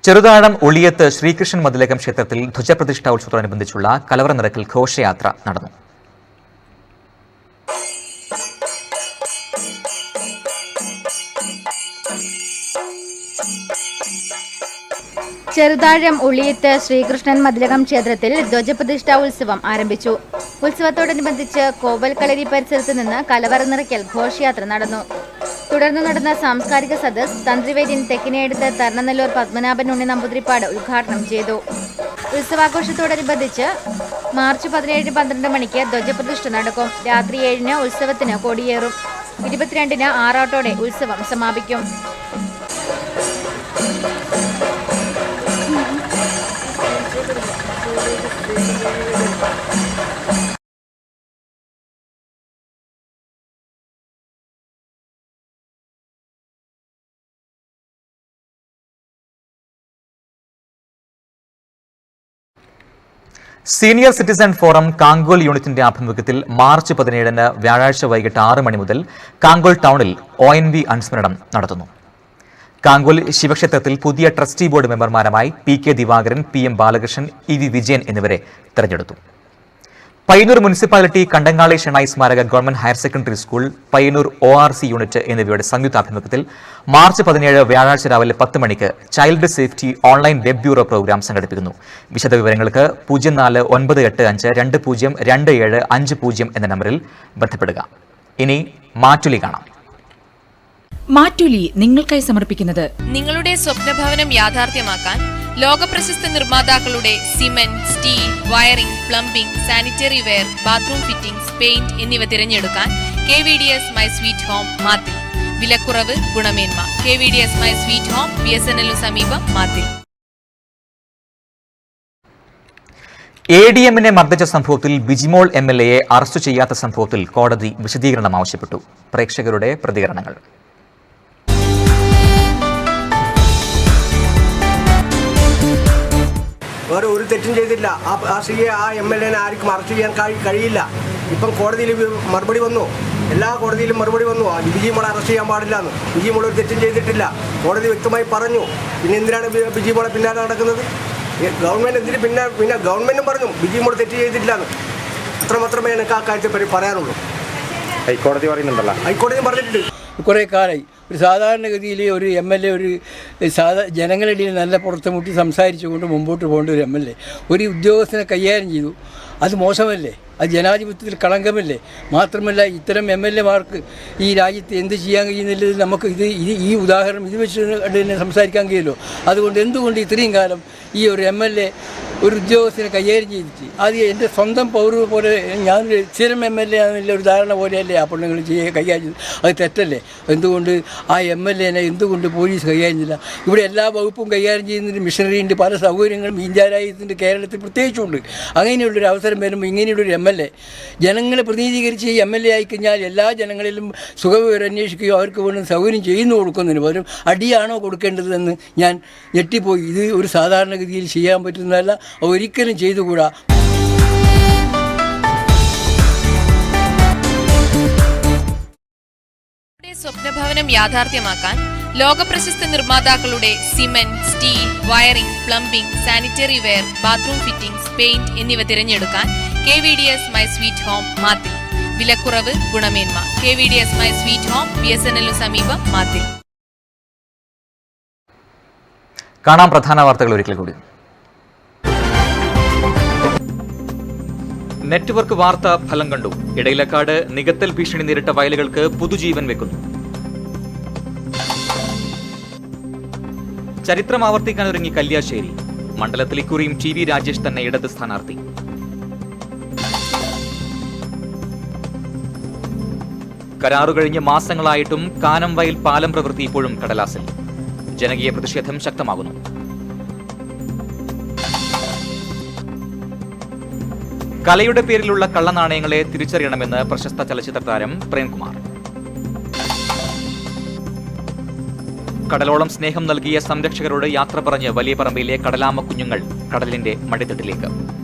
ചെറുതാഴം ഉളിയത്ത് ശ്രീകൃഷ്ണൻ മതിലകം ക്ഷേത്രത്തിൽ ധ്വജപ്രതിഷ്ഠാ ഉത്സവത്തോടനുബന്ധിച്ചുള്ള കലവറ നിറക്കൽ ഘോഷയാത്ര നടന്നു. ചെറുതാഴം ഉളിയത്ത് ശ്രീകൃഷ്ണൻ മതിലകം ക്ഷേത്രത്തിൽ ധ്വജപ്രതിഷ്ഠാ ഉത്സവം ആരംഭിച്ചു. ഉത്സവത്തോടനുബന്ധിച്ച് കോവൽ കളരി പരിസരത്ത് നിന്ന് കലവറ നിറയ്ക്കൽ ഘോഷയാത്ര നടന്നു. തുടർന്ന് നടന്ന സാംസ്കാരിക സദസ് തന്ത്രിവൈദ്യൻ തെക്കിനെടുത്ത് തരണനെല്ലൂർ പത്മനാഭൻ ഉണ്ണി നമ്പൂതിരിപ്പാട് ഉദ്ഘാടനം ചെയ്തു. ഉത്സവാഘോഷത്തോടനുബന്ധിച്ച് മാർച്ച് 17 12 മണിക്ക് ധ്വജപ്രതിഷ്ഠ നടക്കും. രാത്രി 7 ഉത്സവത്തിന് കൊടിയേറും. 22 ആറാട്ടോടെ ഉത്സവം സമാപിക്കും. സീനിയർ സിറ്റിസൺ ഫോറം കാങ്കോൽ യൂണിറ്റിന്റെ ആഭിമുഖ്യത്തിൽ മാർച്ച് 17 വ്യാഴാഴ്ച വൈകിട്ട് 6 മണി മുതൽ കാങ്കോൽ ടൗണിൽ ONV അനുസ്മരണം നടത്തുന്നു. കാങ്കോൽ ശിവക്ഷേത്രത്തിൽ പുതിയ ട്രസ്റ്റി ബോർഡ് മെമ്പർമാരുമായി PK Divakaran, PM Balakrishnan, EV Vijayan എന്നിവരെ തെരഞ്ഞെടുത്തു. പയ്യന്നൂർ മുനിസിപ്പാലിറ്റി കണ്ടങ്ങാളി ഷെണായി സ്മാരക government higher secondary school, Payyanur ORC unit എന്നിവയുടെ സംയുക്താഭിമുഖ്യത്തിൽ മാർച്ച് 17 വ്യാഴാഴ്ച രാവിലെ 10 മണിക്ക് child safety online web bureau programme സംഘടിപ്പിക്കുന്നു. വിശദവിവരങ്ങൾക്ക് 0495202750 എന്ന നമ്പറിൽ ബന്ധപ്പെടുക. ഇനി മാറ്റുലി കാണാം. മാറ്റുലി നിങ്ങൾക്കായി സമർപ്പിക്കുന്നത് നിങ്ങളുടെ സ്വപ്നഭവനം യാഥാർത്ഥ്യമാക്കാൻ ലോകപ്രശസ്ത നിർമ്മാതാക്കളുടെ cement, steel, wiring, plumbing, sanitary ware, bathroom fittings, paint എന്നിവ തിരഞ്ഞെടുക്കാൻ KVDS my sweet home Mathil. വിലക്കുറവ്, ഗുണമേന്മ. KVDS my sweet home, BSNL സമീപം, മാത്തിൽ. ADMനെ മർദ്ദിച്ച സംഭവത്തിൽ ബിജിമോൾ MLA അറസ്റ്റ് ചെയ്യാത്ത സംഭവത്തിൽ കോടതി വിശദീകരണം ആവശ്യപ്പെട്ടു. പ്രേക്ഷകരുടെ പ്രതികരണങ്ങൾ. വേറെ ഒരു തെറ്റും ചെയ്തില്ല. ആ MLA ആർക്കും അറസ്റ്റ് ചെയ്യാൻ കഴിയില്ല. ഇപ്പം കോടതിയിൽ മറുപടി വന്നു, എല്ലാ കോടതിയിലും മറുപടി വന്നു. ബിജിമോളെ അറസ്റ്റ് ചെയ്യാൻ പാടില്ല എന്ന്. ബിജിമോൾ ഒരു തെറ്റും ചെയ്തിട്ടില്ല, കോടതി വ്യക്തമായി പറഞ്ഞു. പിന്നെ എന്തിനാണ് ബിജിമോളെ പിന്നാലെ നടക്കുന്നത്? ഗവൺമെൻറ് എന്തിന് പിന്നെ ഗവൺമെൻറ്റും പറഞ്ഞു ബിജിമോൾ തെറ്റ് ചെയ്തിട്ടില്ല എന്ന്. അത്രമാത്രമേ എനിക്ക് ആ കാര്യത്തെ പറയാനുള്ളൂ. ഹൈക്കോടതി പറയുന്നുണ്ടല്ലോ, ഹൈക്കോടതി പറഞ്ഞിട്ടുണ്ട്. കുറേ കാലമായി ഒരു സാധാരണഗതിയിൽ ഒരു MLA ഒരു ജനങ്ങളുടെ നല്ല പുറത്ത് മുട്ടി സംസാരിച്ചുകൊണ്ട് മുമ്പോട്ട് പോകേണ്ട ഒരു MLA ഒരു ഉദ്യോഗസ്ഥനെ കൈകാര്യം ചെയ്തു. അത് മോശമല്ലേ? അത് ജനാധിപത്യത്തിൽ കളങ്കമല്ലേ? മാത്രമല്ല ഇത്തരം MLA-മാർക്ക് ഈ രാജ്യത്ത് എന്ത് ചെയ്യാൻ കഴിയുന്നില്ല. നമുക്ക് ഈ ഉദാഹരണം ഇത് വെച്ച് തന്നെ സംസാരിക്കാൻ കഴിയുമല്ലോ. അതുകൊണ്ട് എന്തുകൊണ്ട് ഇത്രയും കാലം ഈ ഒരു MLA ഒരു ഉദ്യോഗസ്ഥനെ കൈകാര്യം ചെയ്തിട്ട് അത് എൻ്റെ സ്വന്തം പൗരവ് പോലെ ഞാനൊരു സ്ഥിരം MLA ആണെന്നുള്ള ഒരു ധാരണ പോലെയല്ലേ ആ പെണ്ണുങ്ങൾ കൈകാര്യം ചെയ്തു? അത് തെറ്റല്ലേ? എന്തുകൊണ്ട് ആ MLA-നെ എന്തുകൊണ്ട് പോലീസ് കൈകാര്യം ചെയ്യില്ല? ഇവിടെ എല്ലാ വകുപ്പും കൈകാര്യം ചെയ്യുന്നതിന് മിഷനറി ഉണ്ട്, പല സൗകര്യങ്ങളും ഇന്ത്യ രാജ്യത്തിൻ്റെ കേരളത്തിൽ പ്രത്യേകിച്ചുണ്ട്. അങ്ങനെയുള്ളൊരു അവസരം വരുമ്പോൾ ഇങ്ങനെയുള്ളൊരു MLA ജനങ്ങളെ പ്രതിനിധീകരിച്ച് MLA ആയിക്കഴിഞ്ഞാൽ എല്ലാ ജനങ്ങളിലും സുഖവിവരം അന്വേഷിക്കുകയോ അവർക്ക് വേണ്ട സൗകര്യം ചെയ്യുന്നു കൊടുക്കുന്നതിന് പകരം അടിയാണോ കൊടുക്കേണ്ടതെന്ന് ഞാൻ ഞെട്ടിപ്പോയി. ഇത് ഒരു സാധാരണഗതിയിൽ ചെയ്യാൻ പറ്റുന്നതല്ല, ഒരിക്കലും ചെയ്തുകൂടാ. സ്വപ്നഭവനം യാഥാർത്ഥ്യമാക്കാൻ ലോകപ്രശസ്ത നിർമ്മാതാക്കളുടെ cement, steel, wiring, plumbing, sanitary ware, bathroom fittings, paint എന്നിവ തിരഞ്ഞെടുക്കാൻ KVDS My Sweet Home മാത്തിൽ. വിലക്കുറവ്, ഗുണമേന്മ. KVDS My Sweet Home, BSNL സമീപം, മാത്തിൽ. കാണാം പ്രധാന വാർത്തകൾ ഒരിക്കൽ കൂടി. നെറ്റ്വർക്ക് വാർത്ത ഫലം കണ്ടു. ഇടയിലക്കാട് നികത്തൽ ഭീഷണി നേരിട്ട വയലുകൾക്ക് പുതുജീവൻ വെക്കുന്നു. ചരിത്രം ആവർത്തിക്കാനൊരുങ്ങി കല്യാശ്ശേരി. മണ്ഡലത്തിൽ ഇക്കുറിയും TV രാജേഷ് തന്നെ ഇടത് സ്ഥാനാർത്ഥി. കരാറു കഴിഞ്ഞ് മാസങ്ങളായിട്ടും കാനംവയൽ പാലം പ്രവൃത്തി ഇപ്പോഴും കടലാസിൽ. ജനകീയ പ്രതിഷേധം ശക്തമാകുന്നു. കലയുടെ പേരിലുള്ള കള്ളനാണയങ്ങളെ തിരിച്ചറിയണമെന്ന് പ്രശസ്ത ചലച്ചിത്ര താരം പ്രേംകുമാർ. കടലോളം സ്നേഹം നൽകിയ സംരക്ഷകരോട് യാത്ര പറഞ്ഞ് വലിയ പറമ്പിലെ കടലാമ കുഞ്ഞുങ്ങൾ കടലിന്റെ മടിത്തട്ടിലേക്ക്.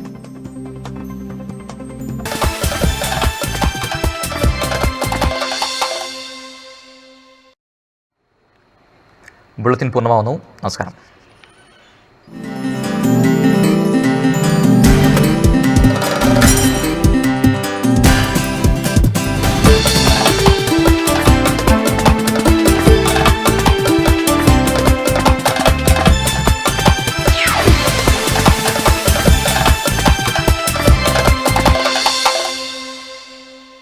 ബുള്ളറ്റിൻ പൂർണ്ണമാവുന്നു. നമസ്കാരം.